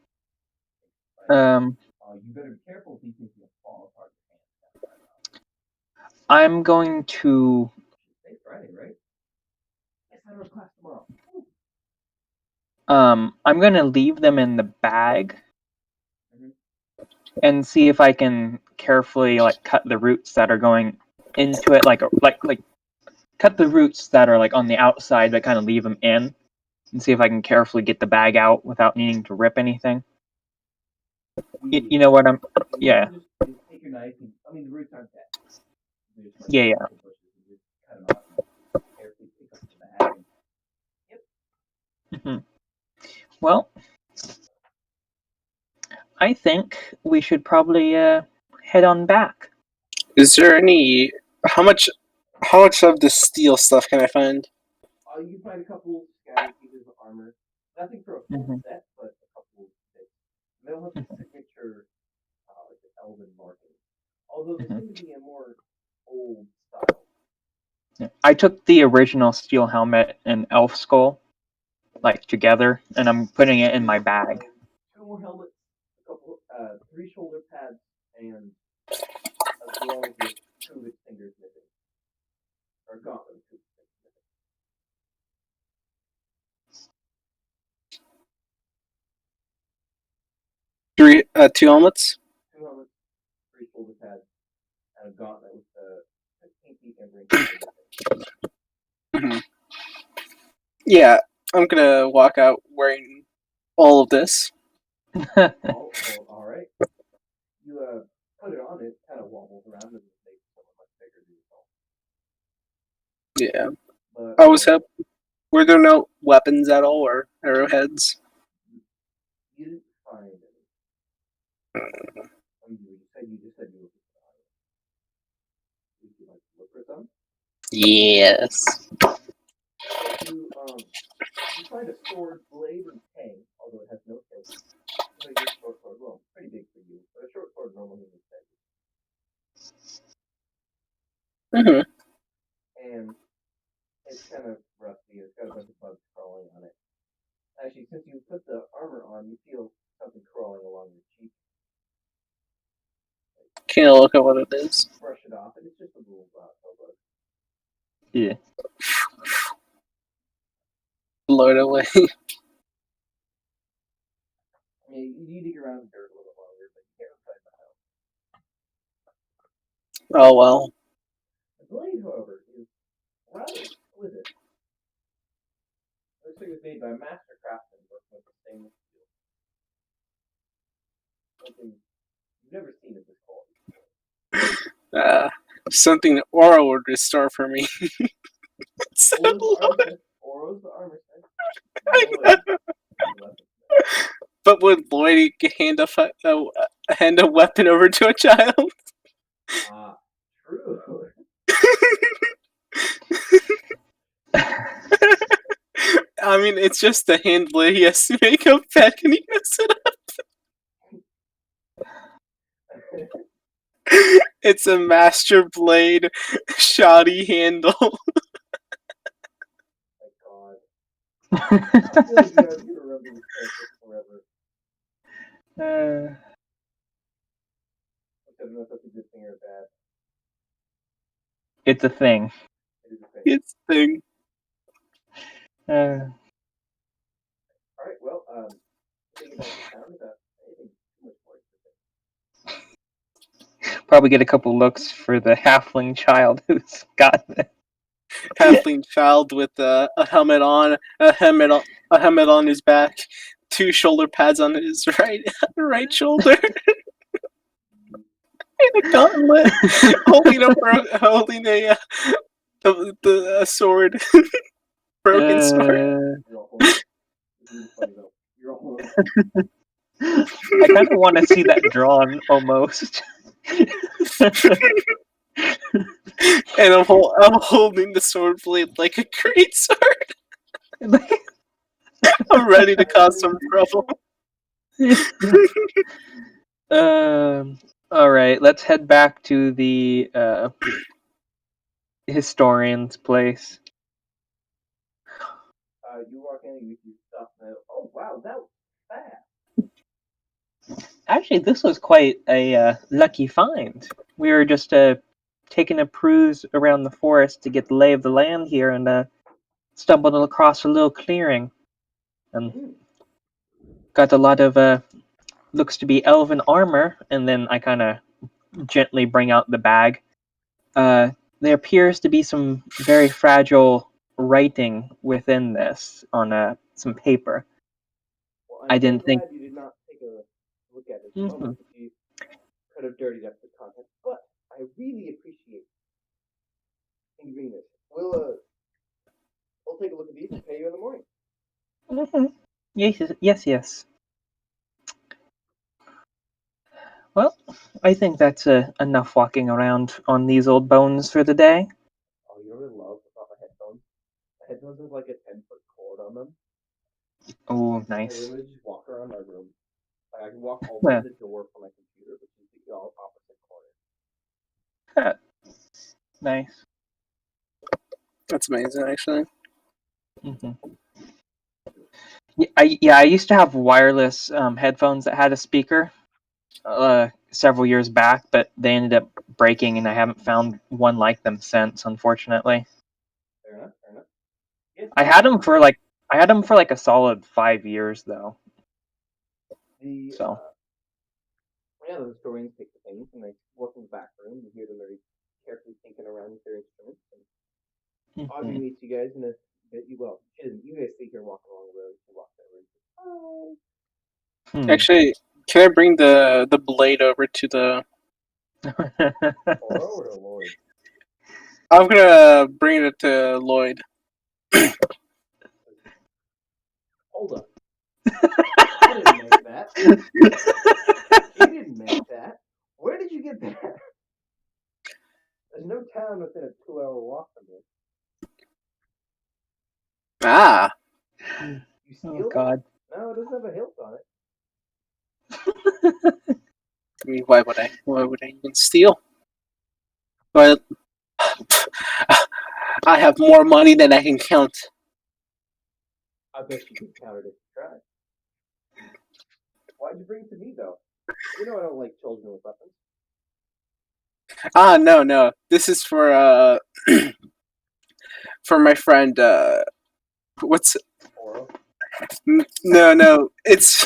Like, Um, you better be careful if these things will fall apart your hands. I'm going to. Say Friday, right? Yes, I have class tomorrow. I'm gonna leave them in the bag Mhm. and see if I can carefully like cut the roots that are going into it, like cut the roots that are like on the outside, but kind of leave them in, and see if I can carefully get the bag out without needing to rip anything. You know what I'm? Yeah, You just take your knife and I mean the roots aren't dead. They're just like yeah, yeah. the bushes. You just cut them off and carefully pick up the bag and Mhm. Well, I think we should probably head on back. Is there any? How much? How much of the steel stuff can I find? you find a couple scattered pieces of armor. Nothing for a full Mhm. set, but a couple bits. And they'll have the signature like the elven marking. Although they Mhm. seem to be a more old style. Yeah. I took the original steel helmet and elf skull like together, and I'm putting it in my bag. Two more helmets, a couple, three shoulder pads, and a glove with two of its fingers missing, or a gauntlet with two of its fingers missing. 2 helmets. Two helmets, three shoulder pads, and a gauntlet with a pinky and ring finger missing. Mhm. Yeah, I'm gonna walk out wearing all of this. All right. You put it on, it kind of wobbles around and makes someone much bigger than yourself. Yeah, But I was up. Were there no weapons at all or arrowheads? you didn't find any. I mean, you just said you were. Would you like to look for some? Yes. So you find a sword blade and tang, although it has no hilt. Like your short sword, well, pretty big for you, but a short sword normally is big. Mm-hmm. And it's kind of rusty. It's got a bunch of bugs crawling on it. Actually, since you put the armor on, you feel something crawling along your cheek. Can I look at what it is? Brush it off, and it's just a little bug. Yeah. Blow it away. I mean, you dig around the dirt a little longer, but you can't find the house. Oh well. The blade, however, is rather exquisite. Looks like it was made by a master craftsman working with the stainless steel. Something you've never seen at this quality. Something Aura would restore for me. So, Oro's the armor smith. I Lloyd know. is the weapon. But would Lloyd hand a weapon over to a child? Ah, true. I mean, it's just a hand blade. He has to make a pet and he messes it up. It's a master blade, shoddy handle. My God. I feel like you have to remember this character forever. I don't know if that's a good thing or bad. It's a thing. It is a thing. It's thing. Uh, All right. Well, we get back to town without anything too much more specific. Probably get a couple looks for the halfling child who's got it. Halfling child with a helmet on, a helmet on his back, 2 shoulder pads on his right shoulder, and a gauntlet, holding a sword, broken sword. You're all holding. It's really funny though. You're all holding. I kind of want to see that drawn almost. And I'm holding the sword blade like a great sword. I'm ready to cause some trouble. All right, let's head back to the historian's place. You walk in and you see stuff, and oh wow, that was fast. Actually, this was quite a lucky find. We were just taking a cruise around the forest to get the lay of the land here, and stumbled across a little clearing, and got a lot of looks to be elven armor. And then I kind of gently bring out the bag. There appears to be some very fragile writing within this on some paper. Well, I I'm so didn't think. glad you did not take a look at it at the Mhm. moment. You could have dirtied up the content, but I really appreciate you doing this. We'll take a look at these and pay you in the morning. Mhm. Yes, yes, yes. Well, I think that's enough walking around on these old bones for the day. Oh, you know what I love about my headphones? My headphones have like a 10-foot cord on them. Oh, I nice. literally just walk around my room. Like I can walk all the way Yeah. to the door from my computer, which is the opposite corner. Nice. That's amazing, actually. Hmm. Yeah, I used to have wireless headphones that had a speaker several years back, but they ended up breaking, and I haven't found one like them since, unfortunately. Fair enough. Fair enough. Yes, I had them for like a solid 5 years though. the So yeah, the historians take the things and they work in the back room. You hear them very carefully thinking around with their instruments. And Audrey mhm. meets you guys in a bit. Well, she doesn't. You guys see her walking along the road. She walks over and says, "Oh, Hmm. Actually, can I bring the blade over to the? or over to Lloyd." I'm gonna bring it to Lloyd. Hold up. I didn't make that. She didn't make that. Where did you get that? There's no town within a 2-hour walk from here. Ah, You Oh steal that? God. No, it doesn't have a hilt on it. I mean, why would I? Why would I even steal? But I have more money than I can count. I bet you could count it if you tried. Why'd you bring it to me though? You know I don't like children with weapons. Ah, no, no. This is for for my friend. What's Oro. no, no. It's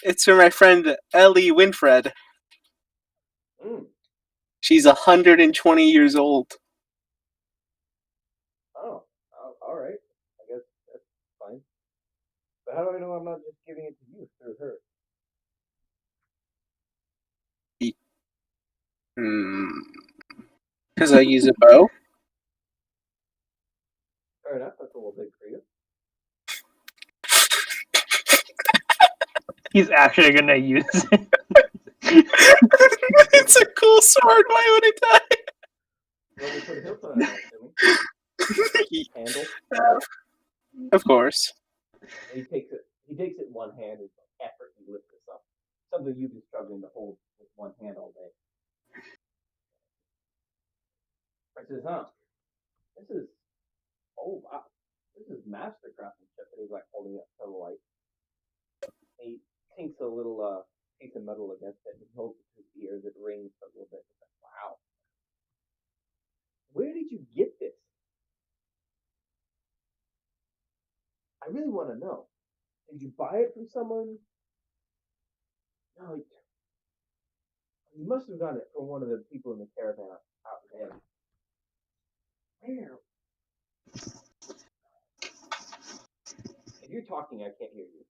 it's for my friend Ellie Winfred. Mm. She's 120 years old. Oh, all right. I guess that's fine. But how do I know I'm not just giving it to you through her? Because I use a bow. Fair enough. That's a little big for you. He's actually gonna use it. It's a cool sword. Why would I You want me to put a hilt on it? I'm assuming. die? Handle. Of course. And he takes it. He takes it in one hand and effortlessly lifts this up. Something you've been struggling to hold with one hand all day. I says, "Huh? This is oh wow. This is master craftsmanship." And he's like holding it to the light. He tinks a little piece of metal against it and he holds it to his ears. It rings a little bit. He's like, wow. Where did you get this? I really want to know. Did you buy it from someone? No, you must have gotten it from one of the people in the caravan out there. Where? If you're talking, I can't hear you.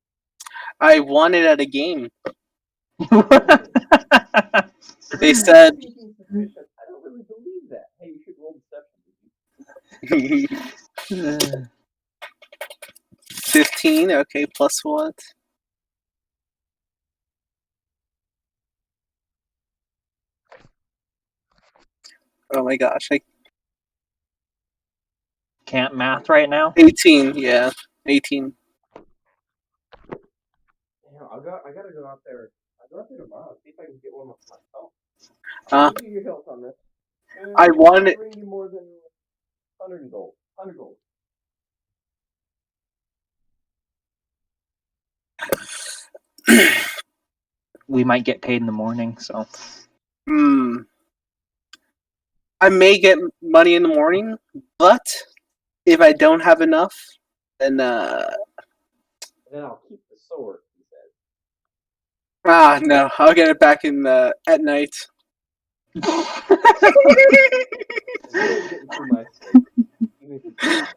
I won it at a game. Oh, They you're said thinking suspicious. I don't really believe that. Hey, you should roll deception. 15. Okay, plus what? Oh my gosh, like Can't math right now. 18. Yeah, 18. I gotta go out there. I'll go out there tomorrow. See if I can get one myself. Uh, I'll give you your help on this. I I'll wanted. bring you more than 100 gold. 100 gold. We might get paid in the morning, so. Hmm. I may get money in the morning, but if I don't have enough, then And then I'll keep the sword, he said. no, I'll get it back in at night. You guys getting through my space. Even if you try.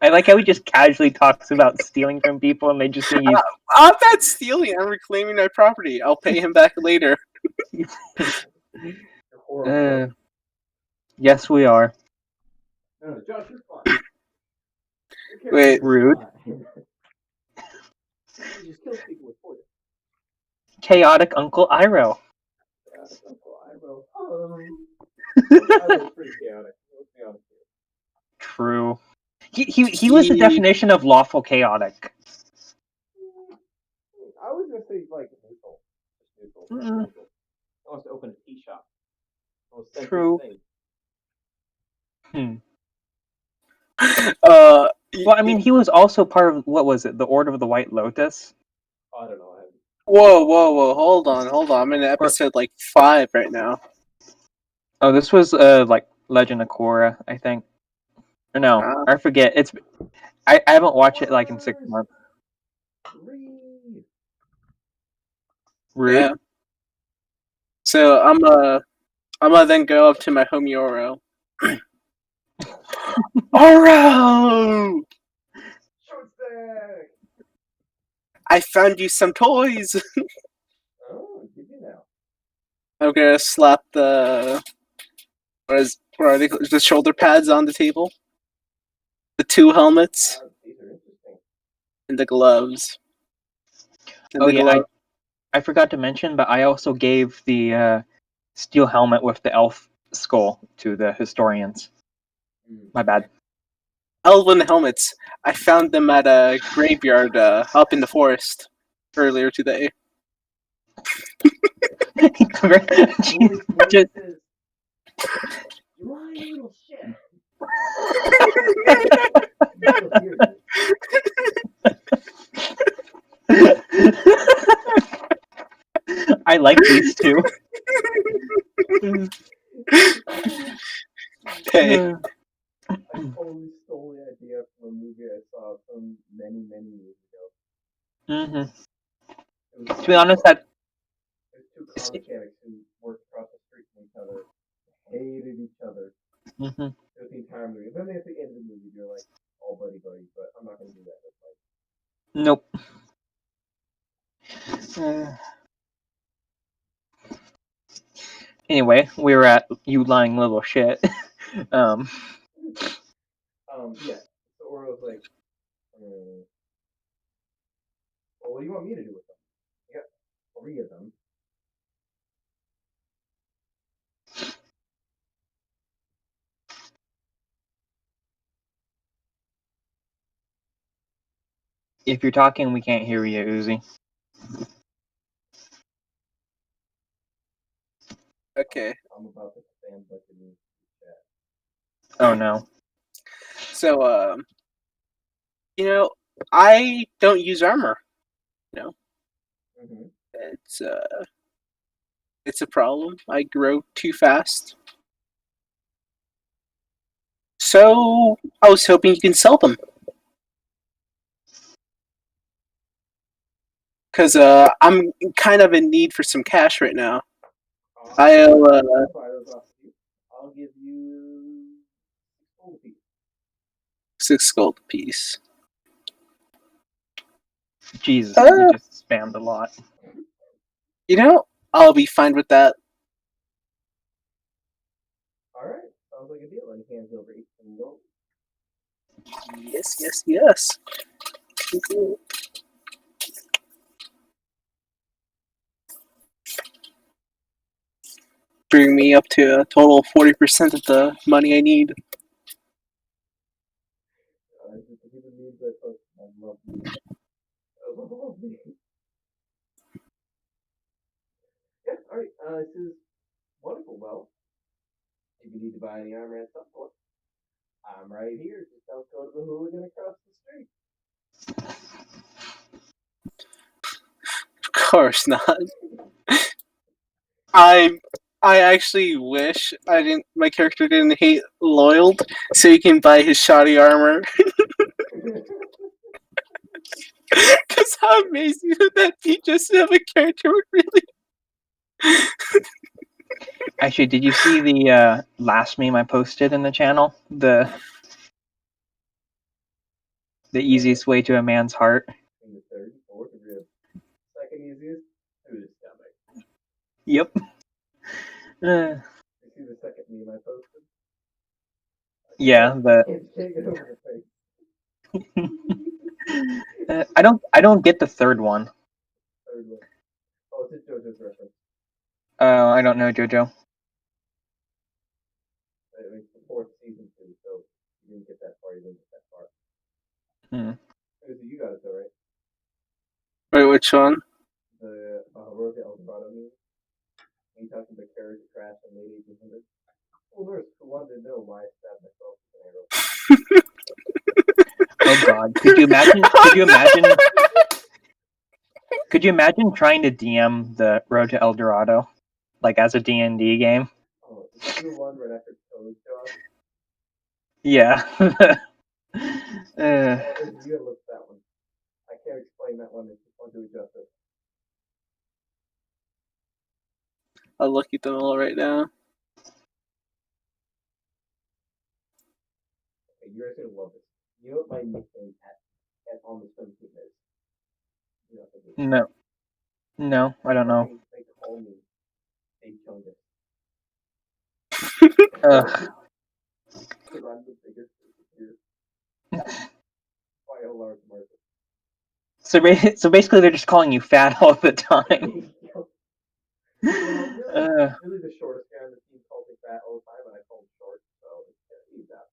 I like how he just casually talks about stealing from people and they just think he's. I'm not stealing. I'm reclaiming my property. I'll pay him back later. You're horrible. Yes, we are. No, Josh, you're fine. Your Wait. character's Rude. fine. He just kills people with poison. Chaotic Uncle Iroh. Yeah, that's Uncle Iroh. Uncle Iroh's pretty chaotic. Let's be honest here. True. He was the definition of lawful chaotic. I was gonna say like neutral. Just neutral. Mm-mm. Neutral. I wants to open a tea shop. Most centrist True. thing. Well, I mean, he was also part of, what was it, the Order of the White Lotus? I don't know. Whoa! Hold on. I'm in episode like 5 right now. Oh, this was like Legend of Korra, I think. Or no, I forget. I haven't watched it like in 6 months. Read. Rude. Yeah. So I'm gonna then go up to my homie Oro. Oro! Short stack. I found you some toys. Oh, did you now? I'm gonna slap the what are they? The shoulder pads on the table. The 2 helmets These are interesting. and the gloves. And Oh the yeah, I forgot to mention, but I also gave the steel helmet with the elf skull to the historians. My bad. Elven helmets. I found them at a graveyard up in the forest earlier today. Just, You lying little shit. I like these two. Hey. I totally stole the idea from a movie I saw from many years ago. To be honest, that There's 2 car mechanics who worked across the street from each other, hated each other. Throughout the entire movie. And then at the end of the movie, they're like all buddy, but I'm not gonna do that. That's like nope. Anyway, we were at you lying little shit. yeah. So Oro's like, well, what do you want me to do with them? I got 3 of them. If you're talking, we can't hear you, Uzi. Okay. I'm about to spam like a new chat. Oh no. So I don't use armor. It's a problem. I grow too fast. So I was hoping you can sell them. Because I'm kind of in need for some cash right now. I'll buy those off of you. I'll give you 6 gold apiece. 6 gold apiece. Jesus, you just spammed a lot. I'll be fine with that. Alright, sounds like a deal. And he hands over 18 gold. Yes. Bring me up to a total of 40% of the money I need. I love you. lovely. Yeah, alright, this is wonderful. Well, if you need to buy any armor at some point, I'm right here. Just don't go to the hooligan across the street. Of course not. I I actually wish I didn't. My character didn't hate Loyal, so he can buy his shoddy armor. Because how amazing would that be? Just to have a character with really. Actually, did you see the last meme I posted in the channel? The easiest way to a man's heart. In the third, fourth rib. Second easiest, through the stomach. Yep. You see the second meme I posted? Yeah. Can't get over the face. I don't get the third one. Third one. Oh, it's a JoJo's reference. I don't know JoJo. It's the fourth season too, so you didn't get that far. You didn't get that far. Hmm. You got it though, right? Wait, which one? The Road to El Dorado meme. Me talking about carriage crash in late 1800s. Well, nurse who wanted to know why I stabbed myself with an arrow. Oh God, could you imagine? Could you imagine? Could you imagine trying to DM the Road to El Dorado, like as a D&D game? Oh, is the one right after Toad's job? Yeah. Oh, you gotta look at that one. I can't explain that one. It's just want to do it justice. I'll look at them all right now. Okay, you guys are gonna love this. You know what my nickname at on the swim team is? You know what it is. No, no, I don't know. They call me Big Chungus. Ugh. Because I'm the biggest here by a large margin. So basically, they're just calling you fat all the time. Well, really the shortest guy on the team calls me fat all the time, and I call him short, so it's that.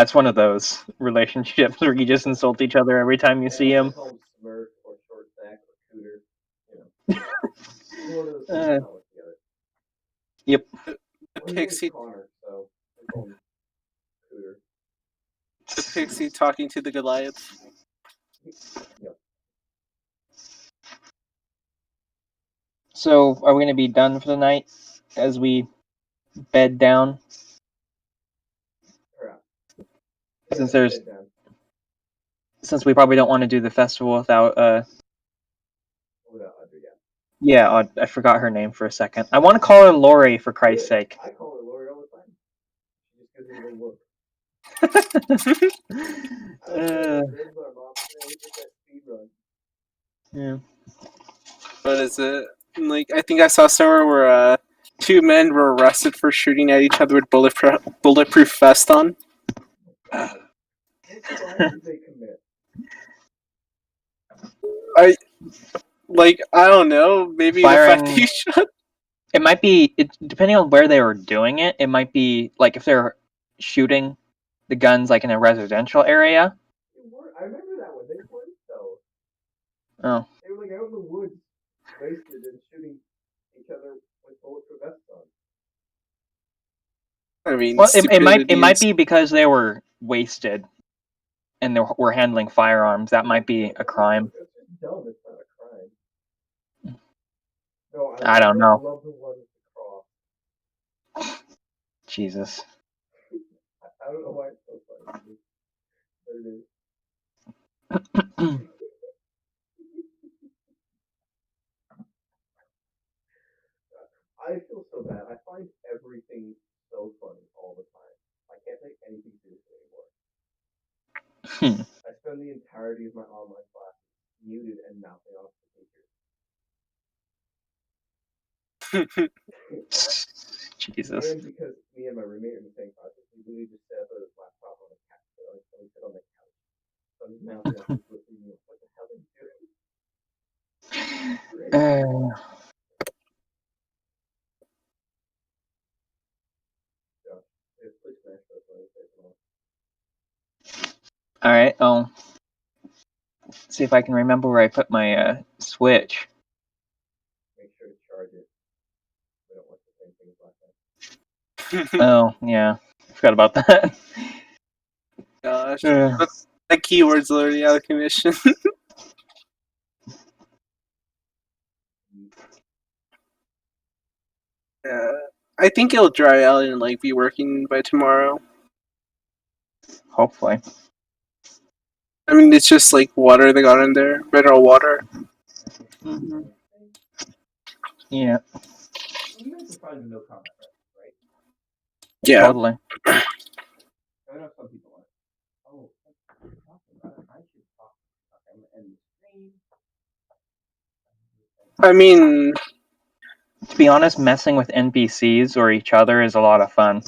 It's one of those relationships where you just insult each other every time you see I him. call him Smurf or Short Stack or Cooter. You know, either one of those things not work together. Yep. The Well, pixie, Connor, so I call him Cooter. the pixie talking to the Goliath. Yep. So, are we going to be done for the night as we bed down? Hurrah. Since Yeah, there's bed down. since we probably don't want to do the festival without Without Audrey, yeah. yeah, I forgot her name for a second. I want to call her Lori for Christ's sake. I call her Lori all the time. She just gives me the look. This is our mom. Look at that speed run. Yeah. What is it? Like, I think I saw somewhere where two men were arrested for shooting at each other with bulletproof vests on. God. What crime did they commit? I don't know. Maybe the fact that Firing. you shot. It might be depending on where they were doing it. It might be like if they're shooting the guns like in a residential area. I remember that one. They weren't though. Oh. They were like out in the woods, wasted and shooting each other with bulletproof vests on. I mean, Well, it might stupidity be because they were wasted and they were handling firearms. That might be a crime. It's just dumb. It's not a crime. No, I don't know. I love the one with the cross. Jesus. I don't know why it's so funny, but it is. I feel so bad. I find everything so funny all the time. I can't take anything seriously anymore. I spend the entirety of my online classes muted and mouthing off the teacher. Jesus. And because me and my roommate are in the same classes, we literally just set up a laptop on the couch. So we sit on the couch. So I'm just mouthing off and listening. What the hell are you doing? All right. see if I can remember where I put my Switch. Make sure to charge it. We don't want the same things like that. Oh, yeah. I forgot about that. Gosh, Uh, the keyword's already out of commission. I think it'll dry out and like be working by tomorrow. hopefully. I mean, it's just like water they got in there, mineral water. Mm-hmm. Yeah, You guys are fine with no comment, right? Yeah. totally. I know some people are. Oh, talking about it. I should talk. Okay, I'm gonna end the stream. I mean, To be honest, messing with NPCs or each other is a lot of fun.